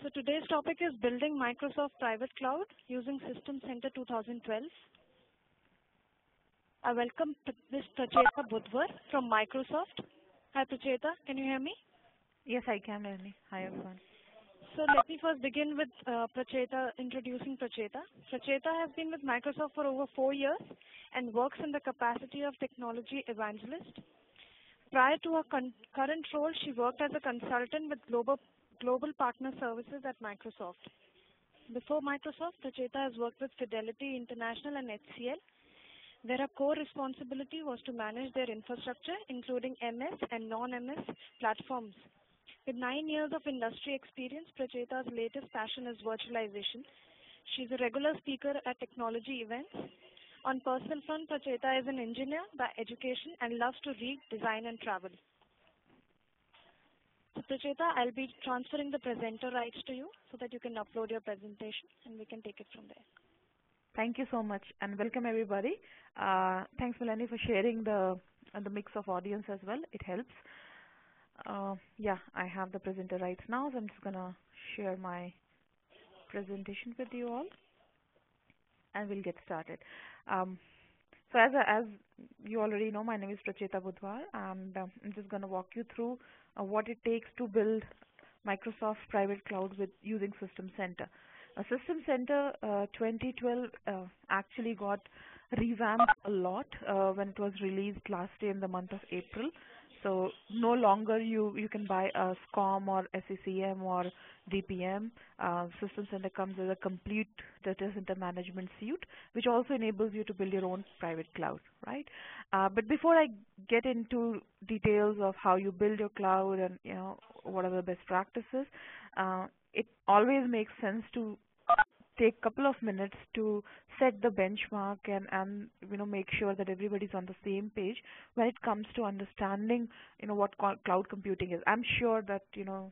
So today's topic is building Microsoft Private Cloud using System Center 2012. I welcome Ms. Pracheta Budhwar from Microsoft. Hi Pracheta, can you hear me? Yes, I can, Melanie. Hi, everyone. So let me first begin with introducing Pracheta. Pracheta has been with Microsoft for over 4 years and works in the capacity of technology evangelist. Prior to her current role, she worked as a consultant with global partner services at Microsoft. Before Microsoft, Pracheta has worked with Fidelity International and HCL, where her core responsibility was to manage their infrastructure, including MS and non-MS platforms. With 9 years of industry experience, Pracheta's latest passion is virtualization. She's a regular speaker at technology events. On personal front, Pracheta is an engineer by education and loves to read, design, and travel. So Pracheta, I'll be transferring the presenter rights to you so that you can upload your presentation and we can take it from there. Thank you so much and welcome everybody. Thanks, Melanie, for sharing the mix of audience as well. It helps. Yeah, I have the presenter rights now, so I'm just gonna share my presentation with you all, and we'll get started. So as you already know, my name is Pracheta Budhwar, and I'm just gonna walk you through what it takes to build Microsoft Private Cloud with using System Center. System Center 2012 actually got revamped a lot when it was released last year in the month of April. So no longer you can buy a SCOM or SCCM or DPM. System Center comes as a complete data center management suite, which also enables you to build your own private cloud, right? But before I get into details of how you build your cloud and what are the best practices, it always makes sense to take a couple of minutes to set the benchmark and make sure that everybody's on the same page when it comes to understanding what cloud computing is. I'm sure that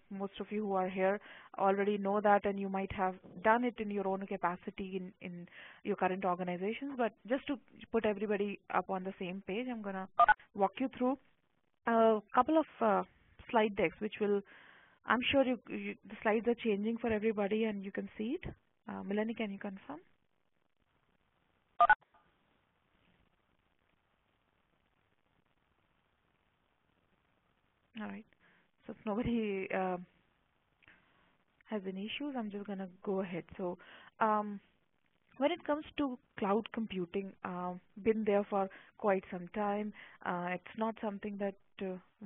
most of you who are here already know that, and you might have done it in your own capacity in your current organizations, but just to put everybody up on the same page, I'm gonna walk you through a couple of slide decks which will, I'm sure the slides are changing for everybody and you can see it. Melanie, can you confirm? All right. So if nobody has any issues, I'm just going to go ahead. So when it comes to cloud computing, been there for quite some time. It's not something that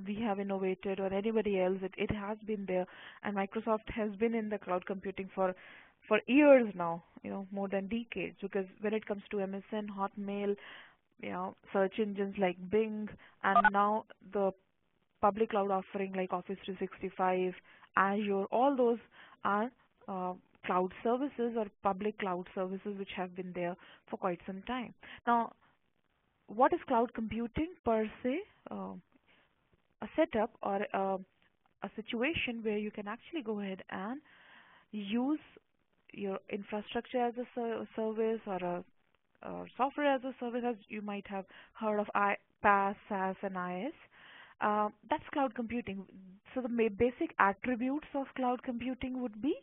we have innovated or anybody else. It has been there, and Microsoft has been in the cloud computing for years now, more than decades, because when it comes to MSN, Hotmail, search engines like Bing, and now the public cloud offering like Office 365, Azure, all those are cloud services or public cloud services which have been there for quite some time. Now, what is cloud computing per se? A setup or a situation where you can actually go ahead and use your infrastructure as a service or software as a service, as you might have heard of PaaS, SaaS, and IaaS. That's cloud computing. So the basic attributes of cloud computing would be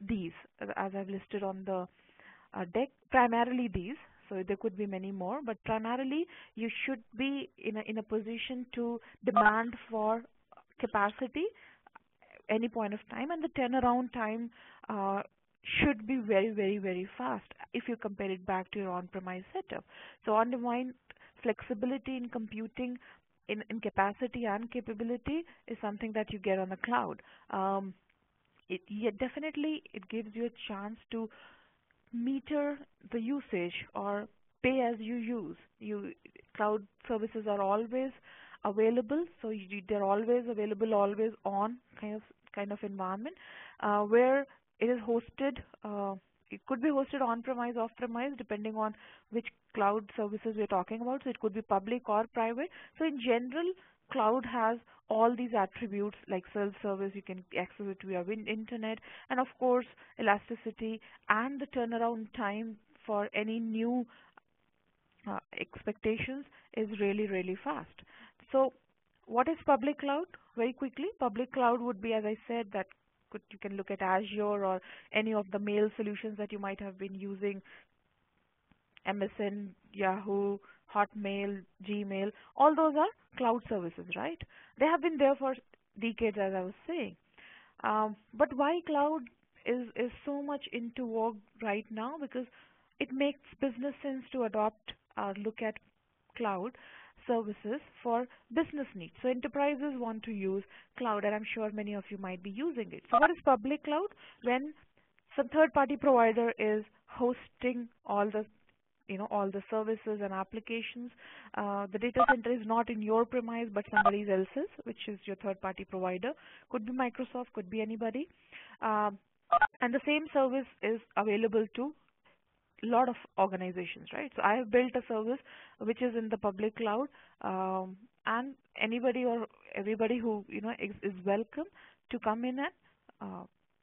these, as I've listed on the deck. Primarily these. So there could be many more, but primarily you should be in a position to demand for capacity any point of time, and the turnaround time should be very, very, very fast if you compare it back to your on-premise setup. So on-demand flexibility in computing in capacity and capability is something that you get on the cloud. Definitely it gives you a chance to meter the usage or pay as you use. Cloud services are always available, so they're always available, always on kind of environment where it is hosted. It could be hosted on-premise, off-premise, depending on which cloud services we're talking about. So it could be public or private. So in general, cloud has all these attributes like self-service, you can access it via internet, and of course elasticity and the turnaround time for any new expectations is really, really fast. So what is public cloud? Very quickly, public cloud would be, as I said, that You can look at Azure or any of the mail solutions that you might have been using, MSN, Yahoo, Hotmail, Gmail. All those are cloud services, right? They have been there for decades, as I was saying. But why cloud is so much into vogue right now? Because it makes business sense to adopt or look at cloud services for business needs. So enterprises want to use cloud, and I'm sure many of you might be using it. So what is public cloud? When some third party provider is hosting all the services and applications. The data center is not in your premise but somebody else's, which is your third party provider. Could be Microsoft, could be anybody. Um, and the same service is available to lot of organizations, right? So I have built a service which is in the public cloud, and anybody or everybody who is welcome to come in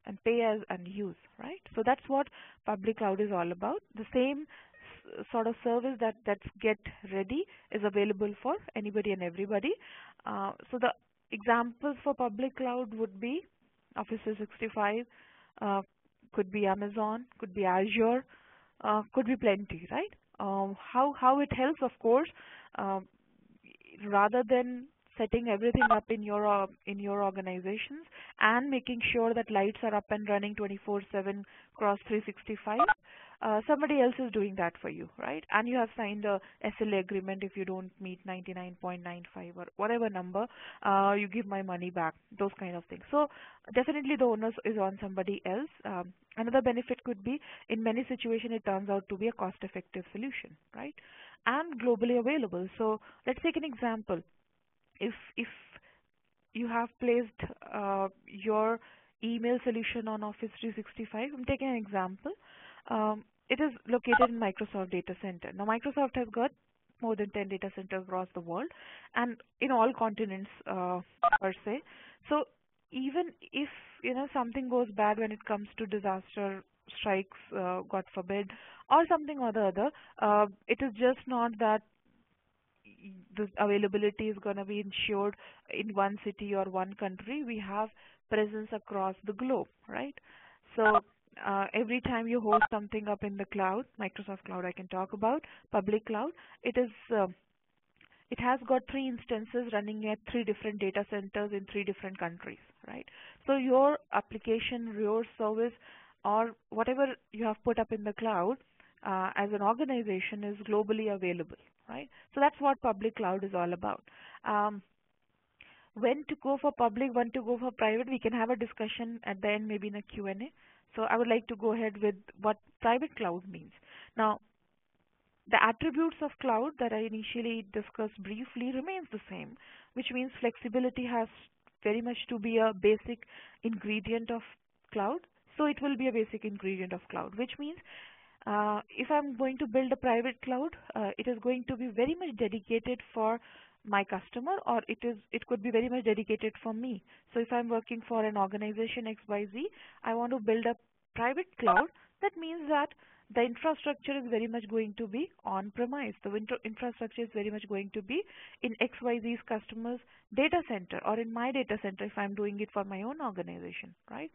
and pay as and use, right? So that's what public cloud is all about. The same sort of service that's get ready is available for anybody and everybody. So the examples for public cloud would be Office 365, uh, could be Amazon, could be Azure, could be plenty, right? How it helps, of course, um, rather than setting everything up in your organizations and making sure that lights are up and running 24/7 cross 365. Somebody else is doing that for you, right? And you have signed a SLA agreement. If you don't meet 99.95 or whatever number, you give my money back, those kind of things. So definitely the onus is on somebody else. Another benefit could be in many situations it turns out to be a cost effective solution, right? And globally available. So let's take an example. If you have placed your email solution on Office 365, I'm taking an example. It is located in Microsoft data center. Now Microsoft has got more than 10 data centers across the world and in all continents, per se. So even if something goes bad when it comes to disaster strikes, God forbid, or something or the other, it is just not that the availability is going to be ensured in one city or one country. We have presence across the globe, right? So every time you host something up in the cloud, Microsoft Cloud I can talk about, public cloud, it has got three instances running at three different data centers in three different countries, right? So your application, your service, or whatever you have put up in the cloud as an organization is globally available, right? So that's what public cloud is all about. Um, when to go for public, when to go for private, we can have a discussion at the end, maybe in a Q&A. So I would like to go ahead with what private cloud means. Now, the attributes of cloud that I initially discussed briefly remains the same, which means flexibility has very much to be a basic ingredient of cloud. So it will be a basic ingredient of cloud, which means if I'm going to build a private cloud, it is going to be very much dedicated for my customer, or it could be very much dedicated for me. So if I'm working for an organization XYZ, I want to build a private cloud. That means that the infrastructure is very much going to be on premise. The infrastructure is very much going to be in XYZ's customers data center or in my data center if I'm doing it for my own organization, right?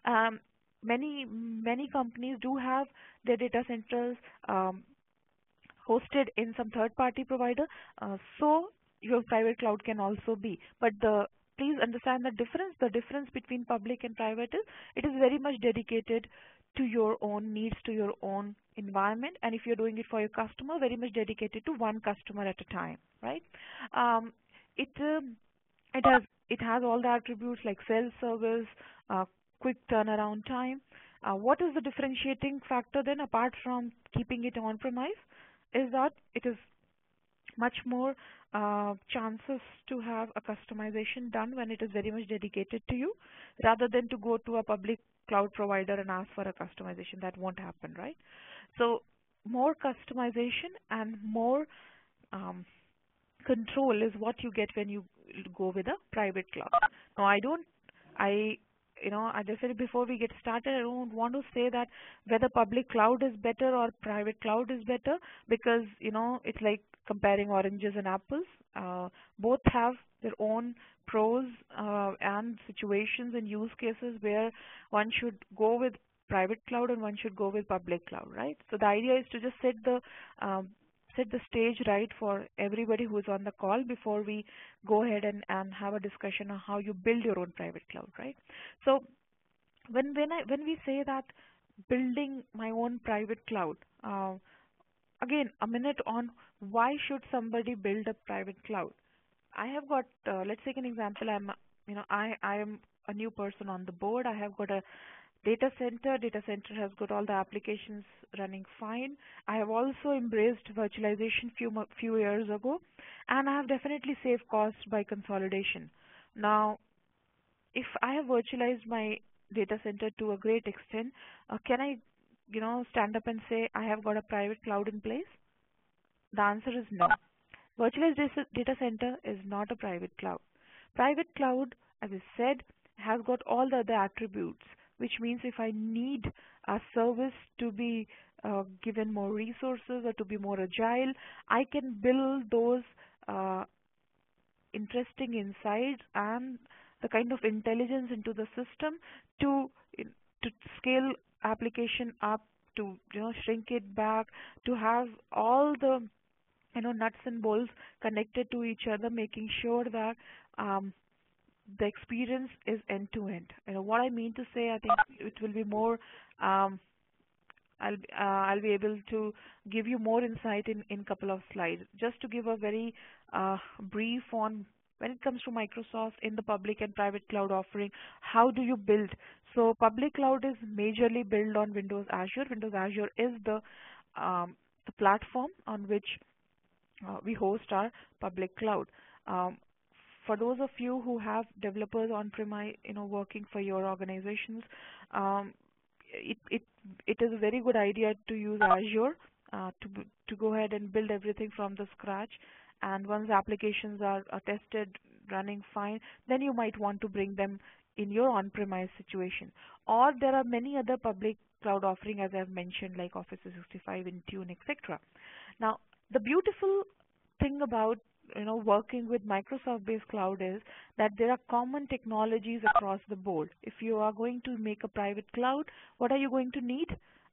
um, many companies do have their data centers hosted in some third party provider, so your private cloud can also be. But the please understand the difference between public and private is it is very much dedicated to your own needs, to your own environment, and if you're doing it for your customer, very much dedicated to one customer at a time, right? um, it um, it has it has all the attributes like self-service, uh, quick turnaround time. What is the differentiating factor then, apart from keeping it on premise, is that it is much more chances to have a customization done when it is very much dedicated to you, rather than to go to a public cloud provider and ask for a customization. That won't happen, right? So more customization and more um, control is what you get when you go with a private cloud. Now, I, as I said before we get started, I don't want to say that whether public cloud is better or private cloud is better, because, it's like comparing oranges and apples. Both have their own pros and situations and use cases where one should go with private cloud and one should go with public cloud, right? So the idea is to just um, set the stage right for everybody who is on the call before we go ahead and have a discussion on how you build your own private cloud, right? So when we say that building my own private cloud, again a minute on why should somebody build a private cloud. I have got, let's take an example. I am a new person on the board. I have got a data center. Data center has got all the applications running fine. I have also embraced virtualization few years ago, and I have definitely saved costs by consolidation. Now, if I have virtualized my data center to a great extent, can I, stand up and say I have got a private cloud in place? The answer is no. Virtualized data center is not a private cloud. Private cloud, as I said, has got all the other attributes, which means if I need a service to be given more resources or to be more agile, I can build those uh, interesting insights and the kind of intelligence into the system to to scale application up, to shrink it back, to have all the nuts and bolts connected to each other, making sure that um, the experience is end to end. What I mean to say, I think it will be more. Um, I'll be able to give you more insight in couple of slides. Just to give a very brief on when it comes to Microsoft in the public and private cloud offering, how do you build? So public cloud is majorly built on Windows Azure. Windows Azure is the platform on which we host our public cloud. Um, for those of you who have developers on-premise, working for your organizations, um, it it it is a very good idea to use Azure to go ahead and build everything from the scratch. And once applications are tested, running fine, then you might want to bring them in your on-premise situation. Or there are many other public cloud offering, as I've mentioned, like Office 365, Intune, etc. Now, the beautiful thing about working with Microsoft-based cloud is that there are common technologies across the board. If you are going to make a private cloud, what are you going to need?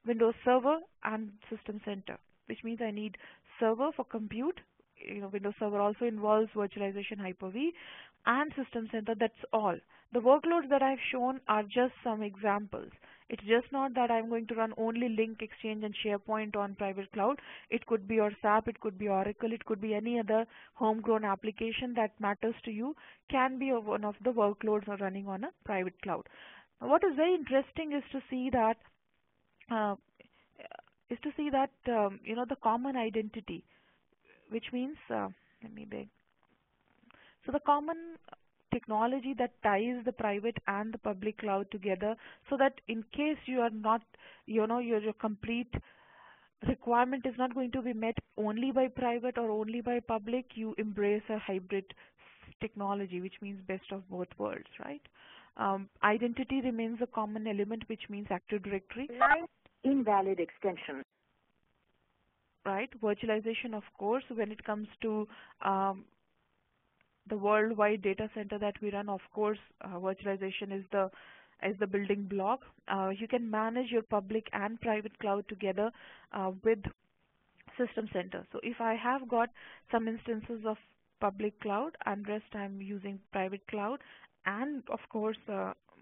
Windows Server and System Center, which means I need server for compute. Windows Server also involves virtualization, Hyper-V, and System Center. That's all. The workloads that I've shown are just some examples. It's just not that I'm going to run only Link, Exchange, and SharePoint on private cloud. It could be your SAP, it could be Oracle, it could be any other homegrown application that matters to you, can be one of the workloads are running on a private cloud. What is very interesting is to see that uh, the common identity, which means let me beg. So the common technology that ties the private and the public cloud together, so that in case you are not, your complete requirement is not going to be met only by private or only by public, you embrace a hybrid technology, which means best of both worlds, right? Identity remains a common element, which means Active Directory. Line invalid extension. Right? Virtualization, of course, when it comes to the worldwide data center that we run, of course, virtualization is the building block. You can manage your public and private cloud together with System Center. So if I have got some instances of public cloud and rest I'm using private cloud, and of course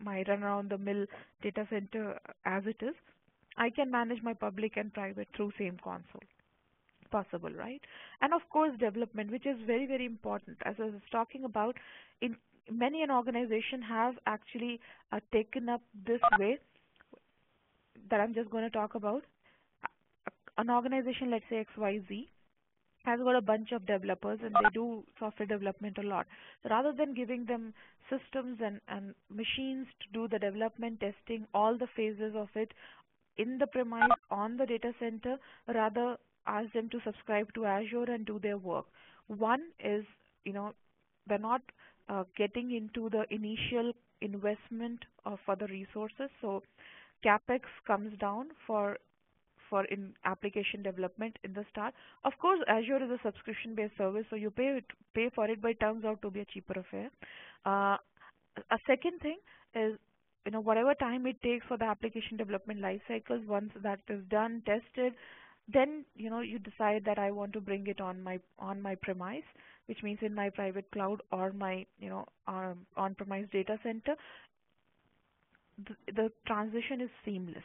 my run around the mill data center as it is, I can manage my public and private through same console. Possible, right? And of course, development, which is very, very important. As I was talking about, in many an organization have actually taken up this way that I'm just going to talk about. An organization, let's say XYZ, has got a bunch of developers and they do software development a lot. So rather than giving them systems and machines to do the development, testing, all the phases of it in the premise on the data center, rather ask them to subscribe to Azure and do their work. One is, they're not getting into the initial investment of other resources, so capex comes down for for in application development in the start. Of course, Azure is a subscription-based service, so you pay for it, but it turns out to be a cheaper affair. A second thing is, whatever time it takes for the application development life cycles, once that is done, tested, then you decide that I want to bring it on my premise, which means in my private cloud or my on-premise data center. The transition is seamless,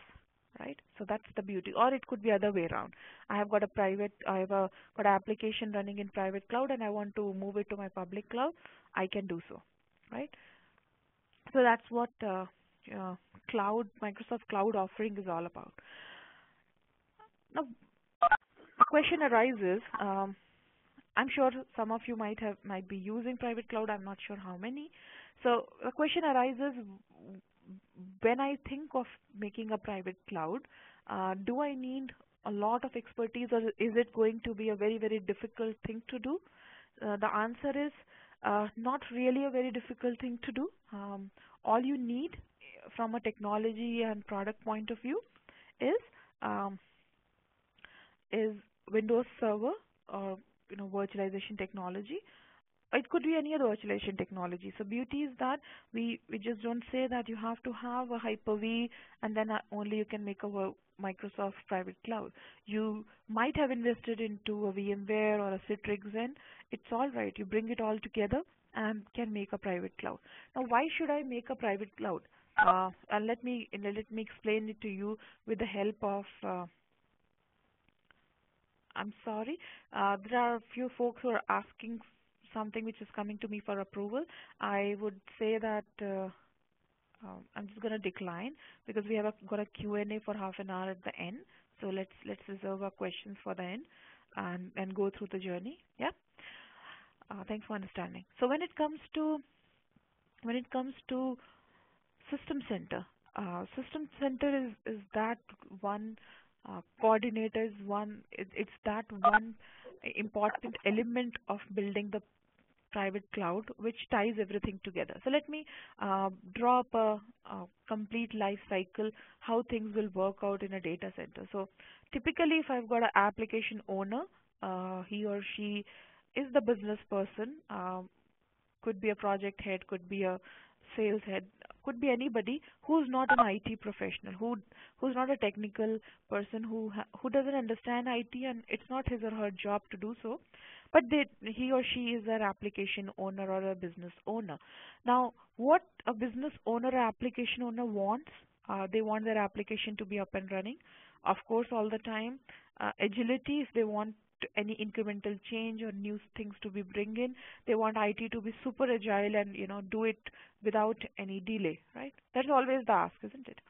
right? So that's the beauty. Or it could be other way around. I have got got an application running in private cloud and I want to move it to my public cloud. I can do so, right? So that's what Microsoft Cloud offering is all about. Now, a question arises. I'm sure some of you might be using private cloud. I'm not sure how many. So the question arises, when I think of making a private cloud, do I need a lot of expertise, or is it going to be a very, very difficult thing to do? The answer is not really a very difficult thing to do. All you need from a technology and product point of view is um, is Windows Server or virtualization technology. It could be any other virtualization technology. So beauty is that we just don't say that you have to have a Hyper-V and then only you can make a Microsoft private cloud. You might have invested into a VMware or a Citrix Zen. It's all right. You bring it all together and can make a private cloud. Now, why should I make a private cloud? And let me explain it to you with the help of. I'm sorry. There are a few folks who are asking something which is coming to me for approval. I would say that I'm just going to decline because we have got a Q&A for half an hour at the end. So let's reserve our questions for the end and go through the journey. Yeah. Thanks for understanding. So when it comes to System Center, System Center is that one coordinator, is one. It's that one important element of building the private cloud which ties everything together. So let me draw up a complete life cycle, how things will work out in a data center. So typically, if I've got an application owner, he or she is the business person, could be a project head, could be a sales head, could be anybody who's not an IT professional, who's not a technical person, who doesn't understand IT, and it's not his or her job to do so, but he or she is an application owner or a business owner. Now, what a business owner or application owner wants, they want their application to be up and running, of course, all the time. Agility, if they want any incremental change or new things to be bring in, they want IT to be super agile and do it without any delay, right? That's always the ask, isn't it?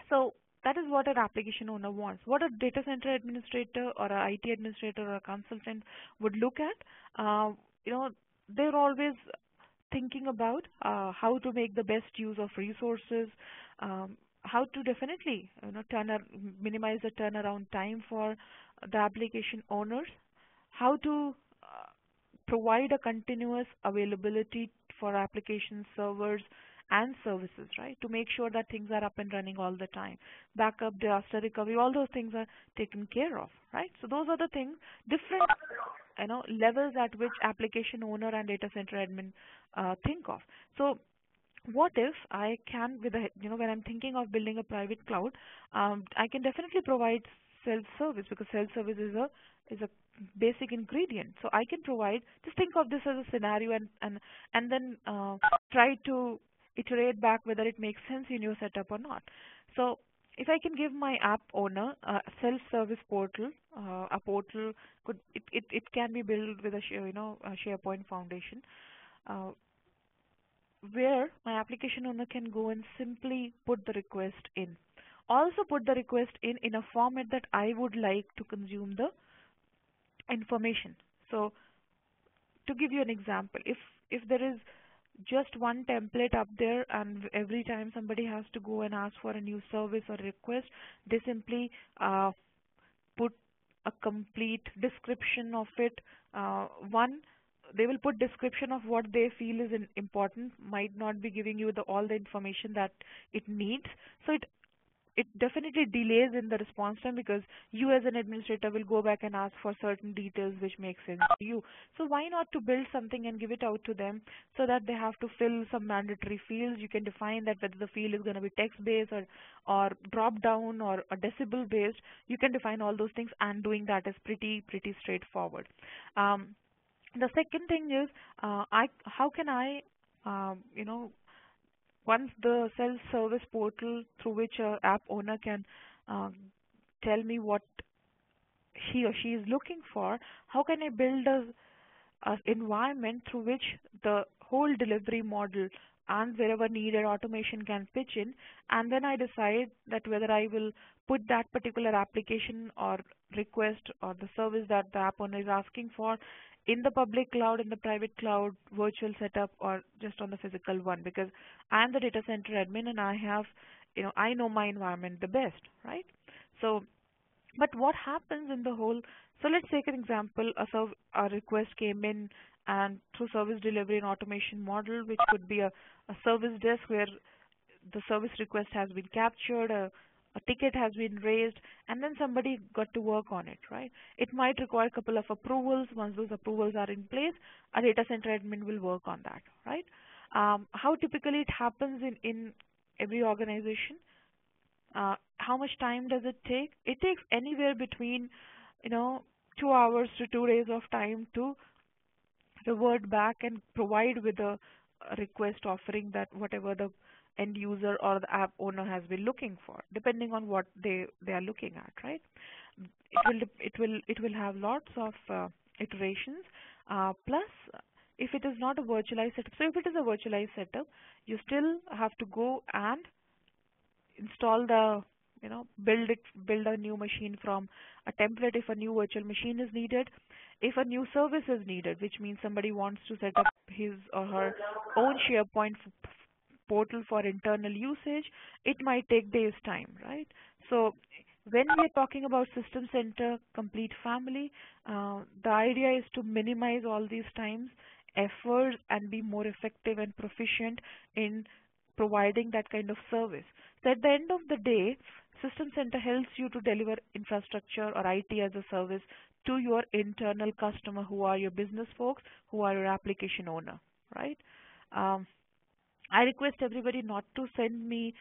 So that is what an application owner wants. What a data center administrator or an IT administrator or a consultant would look at, they're always thinking about how to make the best use of resources, how to definitely minimize the turnaround time for the application owners, how to provide a continuous availability for application servers and services, right? To make sure that things are up and running all the time. Backup, disaster recovery, all those things are taken care of, right? So those are the things, different levels at which application owner and data center admin think of. So what if I can, when I'm thinking of building a private cloud, I can definitely provide self-service, because self-service is a basic ingredient. So I can provide. Just think of this as a scenario, and then try to iterate back whether it makes sense in your setup or not. So if I can give my app owner a self-service portal, a portal it can be built with a SharePoint foundation, where my application owner can go and simply put the request in. Also put the request in a format that I would like to consume the information. So to give you an example, if there is just one template up there and every time somebody has to go and ask for a new service or request, they simply put a complete description of it. They will put description of what they feel is important, might not be giving you all the information that it needs. So it definitely delays in the response time because you as an administrator will go back and ask for certain details which make sense to you. So why not to build something and give it out to them so that they have to fill some mandatory fields. You can define that whether the field is going to be text based or drop down or a decibel based. You can define all those things, and doing that is pretty straightforward. Um, the second thing is, I how can I you know, once the self-service portal through which a app owner can uh, tell me what he or she is looking for, how can I build a environment through which the whole delivery model and wherever needed automation can pitch in, and then I decide that whether I will put that particular application or request or the service that the app owner is asking for in the public cloud, in the private cloud, virtual setup, or just on the physical one, because I'm the data center admin and I have, I know my environment the best, right? So but what happens in the whole, so let's take an example, a request came in and through service delivery and automation model, which could be a service desk where the service request has been captured, a ticket has been raised, and then somebody got to work on it, right? It might require a couple of approvals. Once those approvals are in place, a data center admin will work on that, right? How typically it happens in every organization? How much time does it take? It takes anywhere between, you know, 2 hours to 2 days of time to revert back and provide with a request offering that whatever the end user or the app owner has been looking for, depending on what they are looking at, right? It will have lots of iterations. Plus, if it is not a virtualized setup, so if it is a virtualized setup, you still have to go and install the build a new machine from a template if a new virtual machine is needed, if a new service is needed, which means somebody wants to set up his or her own SharePoint portal for internal usage, it might take days time, right? So when we are talking about system center complete family, the idea is to minimize all these times, efforts, and be more effective and proficient in providing that kind of service. So at the end of the day, System Center helps you to deliver infrastructure or IT as a service to your internal customer, who are your business folks, who are your application owner, right? Um, I request everybody not to send me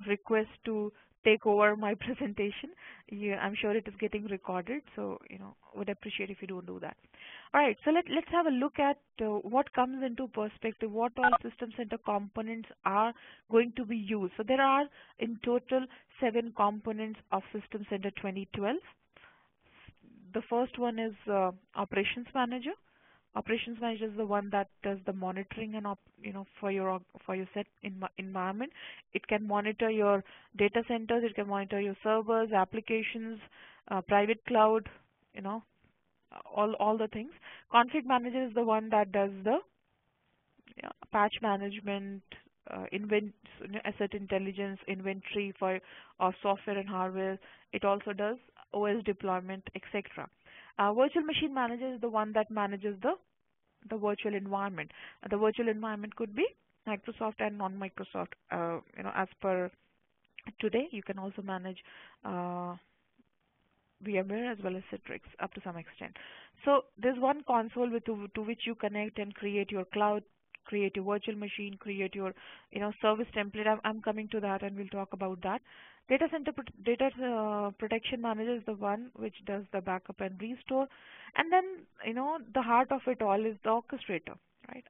requests to take over my presentation. Yeah, I'm sure it is getting recorded, so would appreciate if you don't do that. All right, so let's have a look at what comes into perspective, what all System Center components are going to be used. So there are in total 7 components of System Center 2012. The first one is Operations Manager. Operations Manager is the one that does the monitoring and for your set environment. It can monitor your data centers, it can monitor your servers, applications, private cloud, all the things. Config Manager is the one that does the patch management, asset intelligence, inventory for software and hardware. It also does OS deployment, etc. Virtual Machine Manager is the one that manages the virtual environment. The virtual environment could be Microsoft and non-Microsoft. As per today, you can also manage VMware as well as Citrix up to some extent. So there's one console to which you connect and create your cloud, create your virtual machine, create your service template. I'm coming to that, and we'll talk about that. Data Center Protection Manager is the one which does the backup and restore. And then, the heart of it all is the Orchestrator, right?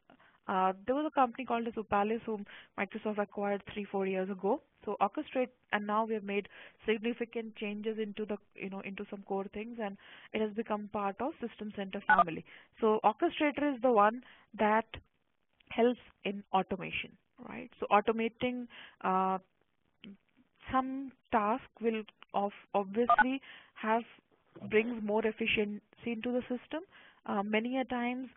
There was a company called as Upalis whom Microsoft acquired 3-4 years ago. So Orchestrate, and now we have made significant changes into into some core things, and it has become part of System Center family. So Orchestrator is the one that helps in automation, right? So automating some task will obviously brings more efficiency into the system. Many a times,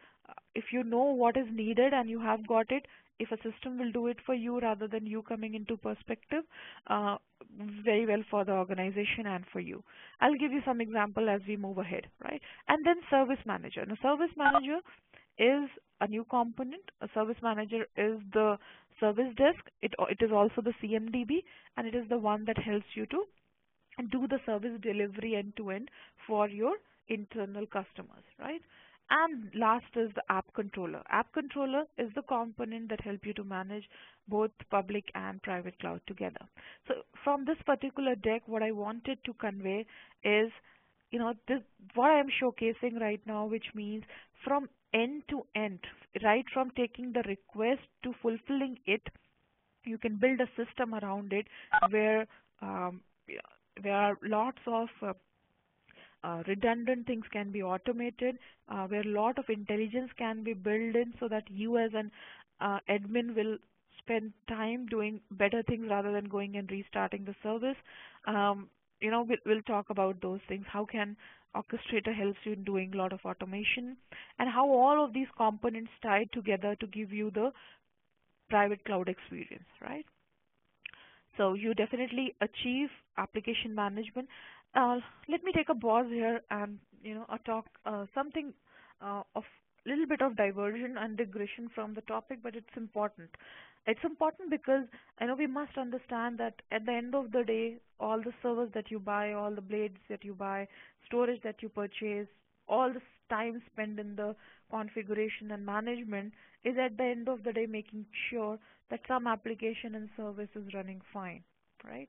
if you know what is needed and you have got it, if a system will do it for you rather than you coming into perspective, very well for the organization and for you. I'll give you some example as we move ahead, right? And then Service Manager. Now, Service Manager is a new component. A service manager is the service desk. It is also the CMDB, and it is the one that helps you to do the service delivery end to end for your internal customers, right? And last is the app controller. App controller is the component that help you to manage both public and private cloud together. So from this particular deck, what I wanted to convey is, this what I am showcasing right now, which means from end to end, right from taking the request to fulfilling it, you can build a system around it where um, yeah, there are lots of redundant things can be automated, where a lot of intelligence can be built in so that you as an admin will spend time doing better things rather than going and restarting the service. We'll talk about those things. How can Orchestrator helps you in doing a lot of automation, and how all of these components tie together to give you the private cloud experience, right? So you definitely achieve application management. Let me take a pause here and talk something of little bit of diversion and digression from the topic, but it's important. It's important because I know we must understand that at the end of the day, all the servers that you buy, all the blades that you buy, storage that you purchase, all the time spent in the configuration and management is at the end of the day making sure that some application and service is running fine, right?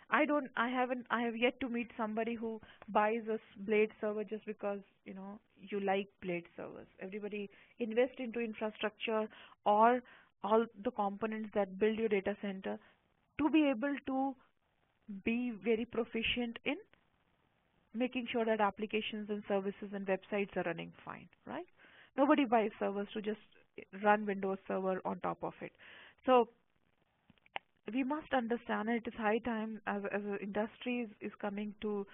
I have yet to meet somebody who buys a Blade server just because, you like Blade servers. Everybody invest into infrastructure or all the components that build your data center to be able to be very proficient in making sure that applications and services and websites are running fine, right? Nobody buys servers to just run Windows Server on top of it. So we must understand, and it is high time as an industry is coming to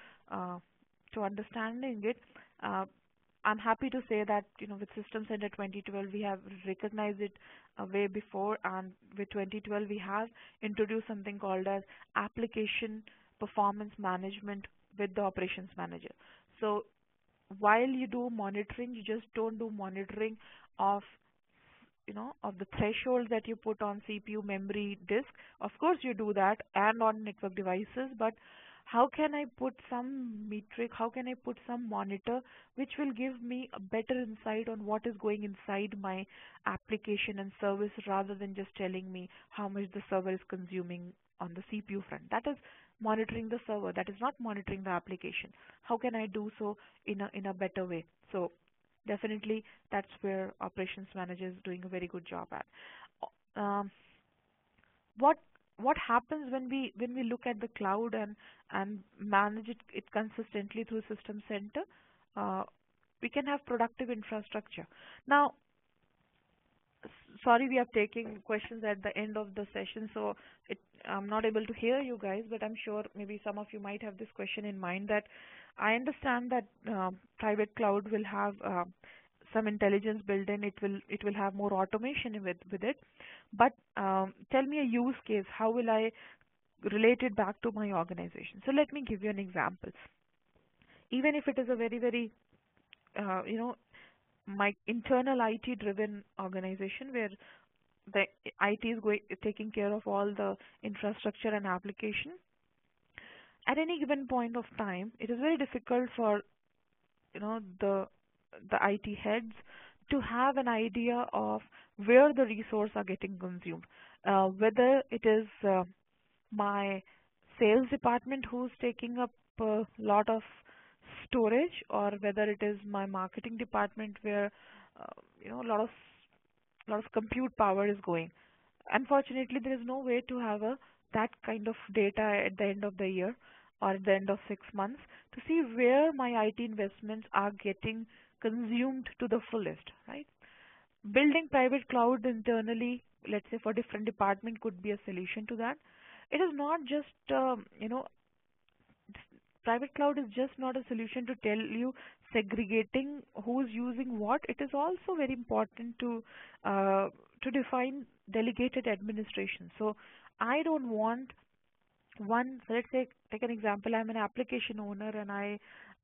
understanding it. Uh, I'm happy to say that with System Center 2012 we have recognized it way before, and with 2012 we have introduced something called as application performance management with the operations manager. So while you do monitoring, you just don't do monitoring of of the thresholds that you put on CPU, memory, disk. Of course, you do that and on network devices, but how can I put some metric, how can I put some monitor which will give me a better insight on what is going inside my application and service rather than just telling me how much the server is consuming on the CPU front. That is monitoring the server. That is not monitoring the application. How can I do so in a better way? So definitely, that's where operations manager is doing a very good job at. Um, what what happens when we look at the cloud and manage it consistently through System Center? Uh, we can have productive infrastructure. Now, sorry, we are taking questions at the end of the session, so I'm not able to hear you guys, but I'm sure maybe some of you might have this question in mind. That I understand that private cloud will have some intelligence built in. It will have more automation with it. But tell me a use case. How will I relate it back to my organization? So let me give you an example. Even if it is a very uh, you know my internal IT driven organization where the IT is taking care of all the infrastructure and application. At any given point of time, it is very difficult for you know the the IT heads to have an idea of where the resources are getting consumed. Whether it is my sales department who's taking up a lot of storage, or whether it is my marketing department where a lot of compute power is going. Unfortunately, there is no way to have that kind of data at the end of the year or at the end of 6 months to see where my IT investments are getting consumed to the fullest, right? Building private cloud internally, let's say for different department, could be a solution to that. It is not just, private cloud is just not a solution to tell you segregating who's using what. It is also very important to define delegated administration. So I don't want one. So let's say take an example. I'm an application owner and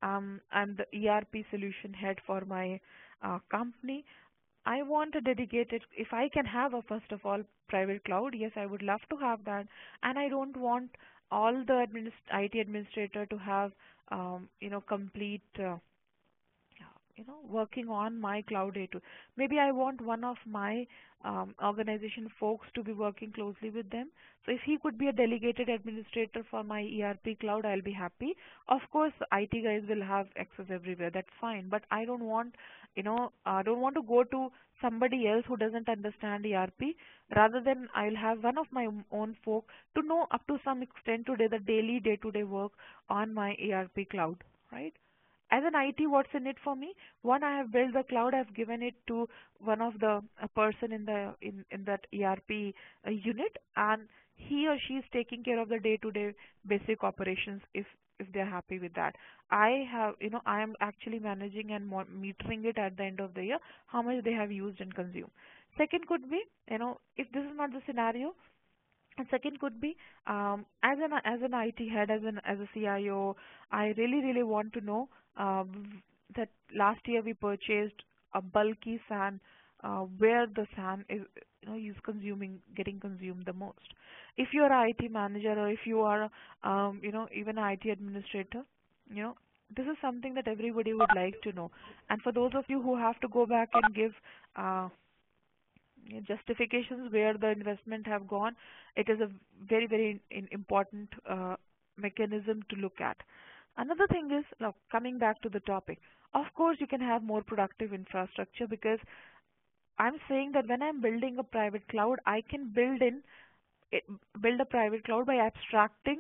I'm the ERP solution head for my company. I want a dedicated, if I can have a first of all private cloud, yes, I would love to have that. And I don't want all the IT administrator to have, complete, working on my cloud A2. Maybe I want one of my organization folks to be working closely with them. So if he could be a delegated administrator for my ERP cloud, I'll be happy. Of course, IT guys will have access everywhere. That's fine. But I don't want, I don't want to go to somebody else who doesn't understand ERP. Rather than I'll have one of my own folk to know up to some extent today the daily day-to-day work on my ERP cloud, right? As an IT, what's in it for me? One, I have built the cloud. I've given it to one of the a person in the in that ERP unit, and he or she is taking care of the day-to-day basic operations. If they're happy with that, I have I am actually managing and metering it at the end of the year how much they have used and consumed. Second could be if this is not the scenario, and second could be as an IT head, as a CIO, I really want to know that last year we purchased a bulky SAN, where the SAN is getting consumed the most. If you are an IT manager, or if you are even an IT administrator, you know this is something that everybody would like to know. And for those of you who have to go back and give uh, justifications where the investment have gone, it is a very important mechanism to look at. Another thing is, now coming back to the topic, of course you can have more productive infrastructure, because I'm saying that when I'm building a private cloud, I can it, build a private cloud by abstracting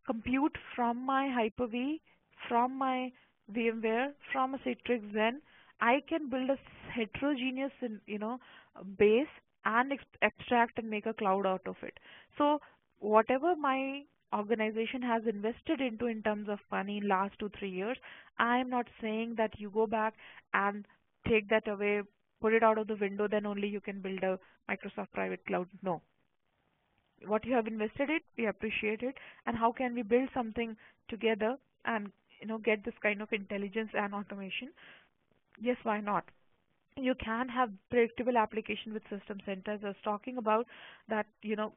compute from my Hyper-V, from my VMware, from a Citrix Zen. I can build a heterogeneous, base, and extract and make a cloud out of it. So whatever my organization has invested into in terms of money in last 2 3 years, I am not saying that you go back and take that away, put it out of the window, then only you can build a Microsoft private cloud. No, what you have invested it, we appreciate it, and how can we build something together and get this kind of intelligence and automation? Yes, why not? You can have predictable application with system centers. I was talking about that, the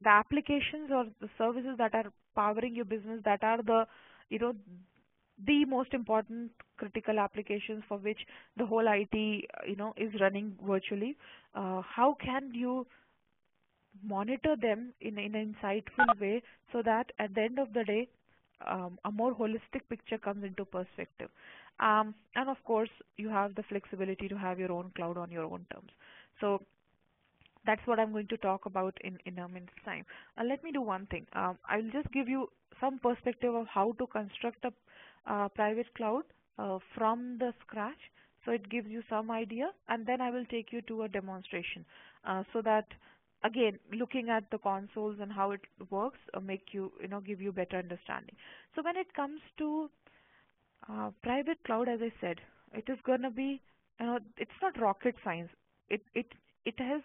applications or the services that are powering your business, that are you know the most important critical applications for which the whole IT is running virtually. How can you monitor them in an insightful way, so that at the end of the day, a more holistic picture comes into perspective. And of course, you have the flexibility to have your own cloud on your own terms. So that's what I'm going to talk about in a minute's time. Let me do one thing. I'll just give you some perspective of how to construct a private cloud from the scratch. So it gives you some idea, and then I will take you to a demonstration, so that again, looking at the consoles and how it works, make give you better understanding. So when it comes to private cloud, as I said, it is gonna be, it's not rocket science. It has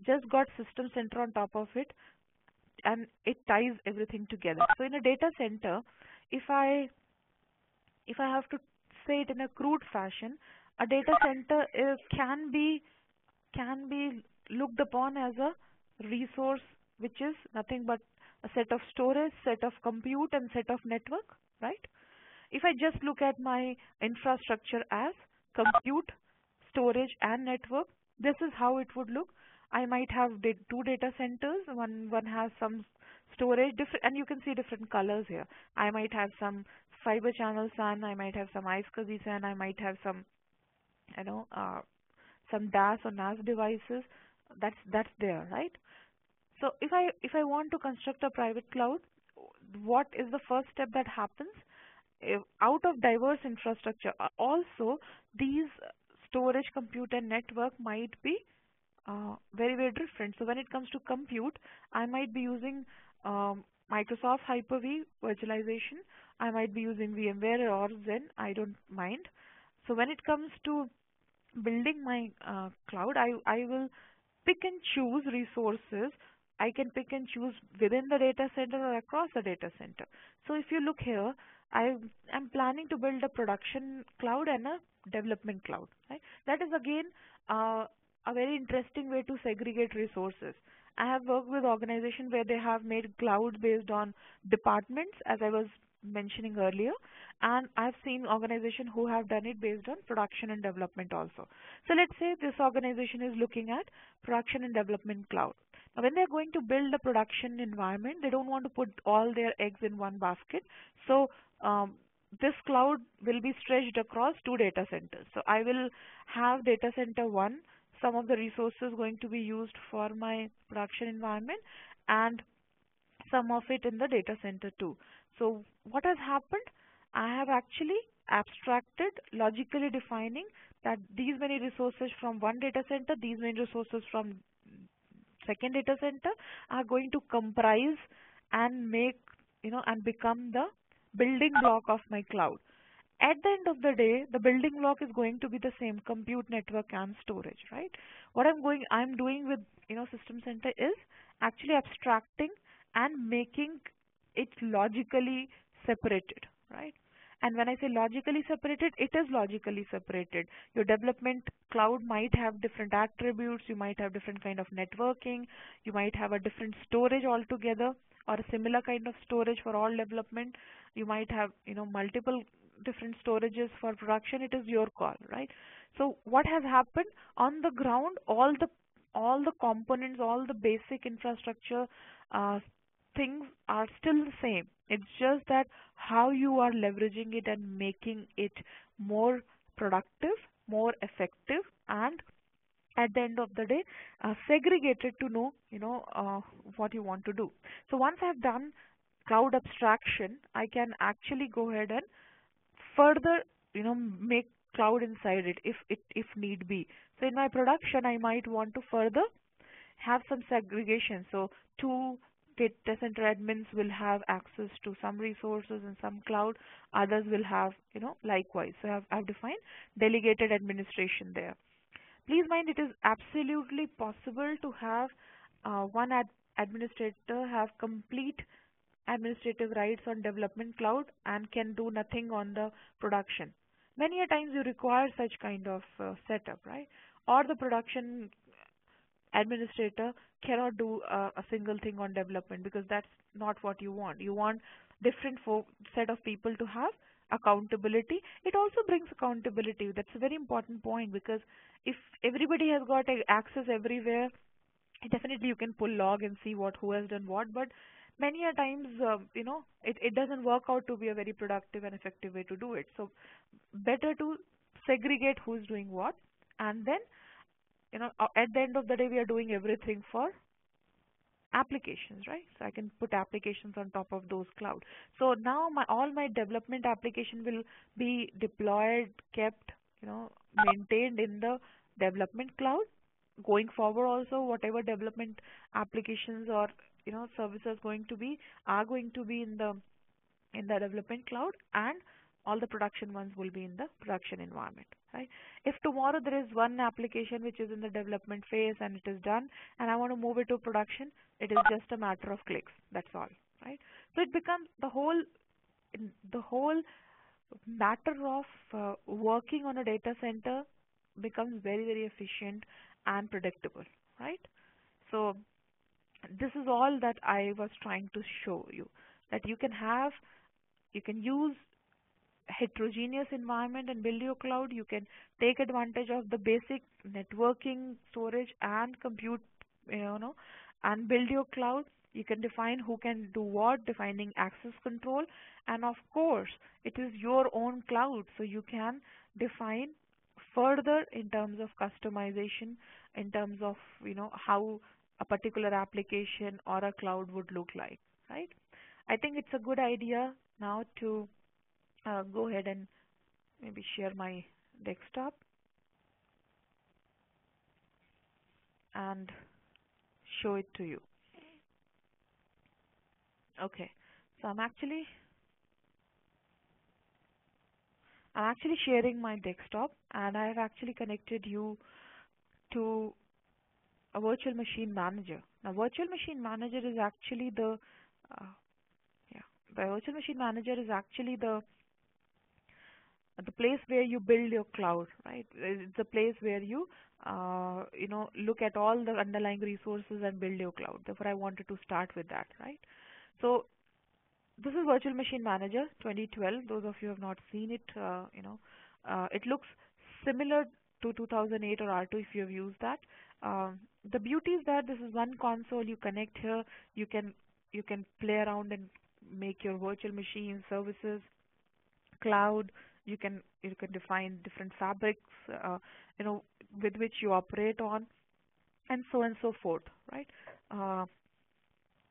just got system center on top of it, and it ties everything together. So in a data center, if I have to say it in a crude fashion, a data center can be looked upon as a resource which is nothing but a set of storage, set of compute, and set of network, right? If I just look at my infrastructure as compute, storage, and network, this is how it would look. I might have two data centers. One has some storage, different, and you can see different colors here. I might have some fiber channel SAN. I might have some iSCSI SAN. I might have some, you know, uh, some DAS or NAS devices. That's there, right? So if I want to construct a private cloud, what is the first step that happens? Out of diverse infrastructure, also these storage, compute, and network might be very different. So when it comes to compute, I might be using Microsoft Hyper-V virtualization. I might be using VMware or Zen. I don't mind. So when it comes to building my cloud, I will pick and choose resources. I can pick and choose within the data center or across the data center. So if you look here, I am planning to build a production cloud and a development cloud, right? That is again a very interesting way to segregate resources. I have worked with organizations where they have made cloud based on departments, as I was mentioning earlier, and I've seen organizations who have done it based on production and development also. So let's say this organization is looking at production and development cloud. Now, when they're going to build a production environment, they don't want to put all their eggs in one basket. So this cloud will be stretched across two data centers. So I will have data center one, some of the resources going to be used for my production environment, and some of it in the data center two. So what has happened? I have actually abstracted, logically defining that these many resources from one data center, these many resources from second data center are going to comprise and make, and become the building block of my cloud. At the end of the day, the building block is going to be the same: compute, network, and storage, right? What I'm doing with, System Center is actually abstracting and making it logically separated, right? And when I say logically separated, it is logically separated. Your development cloud might have different attributes, you might have different kind of networking, you might have a different storage altogether, or a similar kind of storage for all development. You might have, multiple different storages for production. It is your call, right? So what has happened on the ground, all the components, all the basic infrastructure uh, things are still the same. It's just that how you are leveraging it and making it more productive, more effective, and at the end of the day, segregated to know, what you want to do. So once I've done cloud abstraction, I can actually go ahead and further, make cloud inside it if need be. So in my production, I might want to further have some segregation. So two data center admins will have access to some resources in some cloud, others will have, likewise. So I've defined delegated administration there. Please mind, it is absolutely possible to have one administrator have complete administrative rights on development cloud and can do nothing on the production. Many a times you require such kind of setup, right? Or the production administrator cannot do a single thing on development, because that's not what you want. You want different set of people to have accountability. It also brings accountability. That's a very important point, because if everybody has got access everywhere, definitely you can pull log and see who has done what. But many a times, it doesn't work out to be a very productive and effective way to do it. So better to segregate who's doing what, and then, at the end of the day, we are doing everything for applications, right? So I can put applications on top of those cloud. So now all my development application will be deployed, kept, maintained in the development cloud. Going forward also, whatever development applications or, services are going to be in the development cloud, and all the production ones will be in the production environment, right? If tomorrow there is one application which is in the development phase and it is done, and I want to move it to production, it is just a matter of clicks. That's all, right? So it becomes the whole matter of working on a data center becomes very, very efficient and predictable, right? So this is all that I was trying to show you, that you can use heterogeneous environment and build your cloud. You can take advantage of the basic networking, storage, and compute, and build your cloud. You can define who can do what, defining access control, and of course, it is your own cloud, so you can define further in terms of customization, in terms of, how a particular application or a cloud would look like, right? I think it's a good idea now to go ahead and maybe share my desktop and show it to you. Okay, so I'm actually sharing my desktop, and I have actually connected you to a virtual machine manager. Now, virtual machine manager is actually uh, the virtual machine manager is actually the place where you build your cloud, right? It's a place where you, look at all the underlying resources and build your cloud. Therefore, I wanted to start with that, right? So this is Virtual Machine Manager 2012. Those of you who have not seen it, it looks similar to 2008 or R2 if you have used that. The beauty is that this is one console. You connect here. You can you can play around and make your virtual machine services, cloud. You can define different fabrics, uh, you know, with which you operate on, and so on and so forth, right? Uh,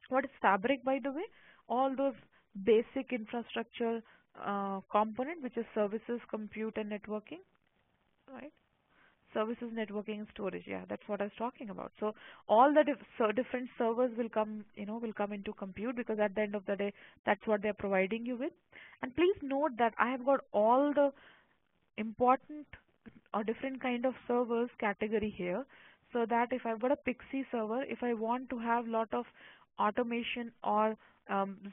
what is fabric, by the way? All those basic infrastructure component, which is services, compute, and networking, right? Services, networking, and storage. Yeah, that's what I was talking about. So all the different servers will come into compute, because at the end of the day, that's what they're providing you with. And please note that I have got all the important or different kind of servers category here, so that if I've got a Pixie server, if I want to have lot of automation or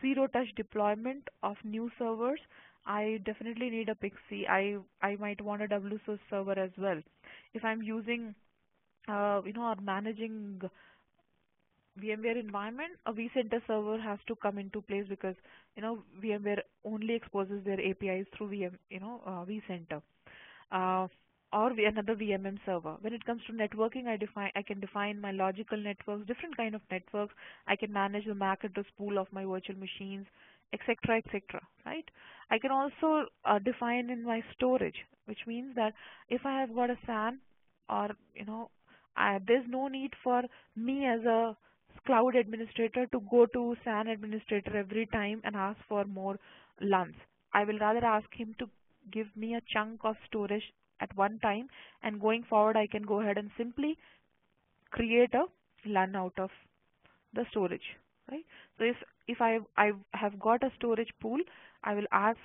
zero touch deployment of new servers, I definitely need a Pixie. I might want a WSOS server as well. If I'm using or managing VMware environment, a vCenter server has to come into place, because VMware only exposes their APIs through vCenter, uh, or another VMM server. When it comes to networking, I can define my logical networks, different kind of networks. I can manage the MAC address pool of my virtual machines, etc., etc. Right? I can also define in my storage, which means that if I have got a SAN, or there's no need for me as a cloud administrator to go to SAN administrator every time and ask for more LUNs. I will rather ask him to give me a chunk of storage at one time, and going forward I can go ahead and simply create a LUN out of the storage, right? So if I have got a storage pool, I will ask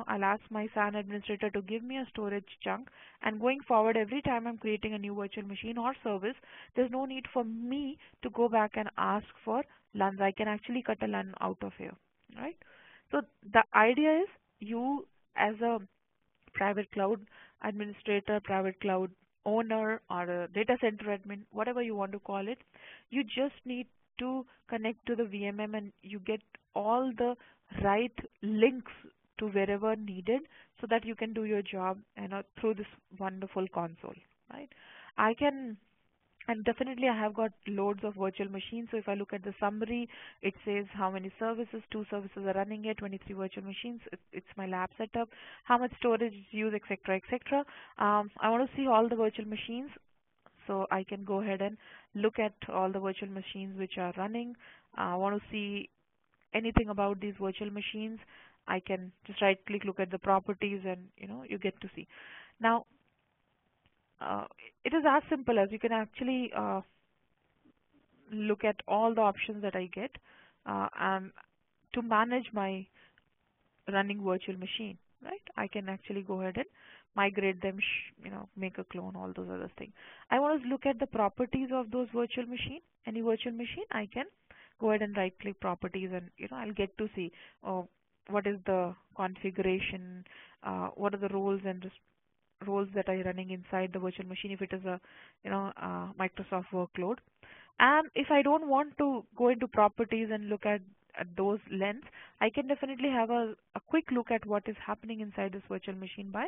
I'll ask my SAN administrator to give me a storage chunk, and going forward, every time I'm creating a new virtual machine or service, there's no need for me to go back and ask for LUNs. I can actually cut a LUN out of here, right? So the idea is, you as a private cloud administrator, private cloud owner, or a data center admin, whatever you want to call it, you just need to connect to the VMM, and you get all the right links to wherever needed, so that you can do your job through this wonderful console, right? I can and definitely, I have got loads of virtual machines. So if I look at the summary, it says how many services, 2 services are running here, 23 virtual machines. It's my lab setup, how much storage is used, etc., etc. I want to see all the virtual machines, so I can go ahead and look at all the virtual machines which are running. I want to see anything about these virtual machines. I can just right-click, look at the properties, and you get to see. Now, uh, it is as simple as you can actually look at all the options that I get, and to manage my running virtual machine, right? I can actually go ahead and migrate them, make a clone, all those other things. I want to look at the properties of those virtual machine. Any virtual machine, I can go ahead and right-click properties, and I'll get to see what is the configuration, what are the roles and roles that are running inside the virtual machine if it is a Microsoft workload. And if I don't want to go into properties and look at those lens, I can definitely have a quick look at what is happening inside this virtual machine by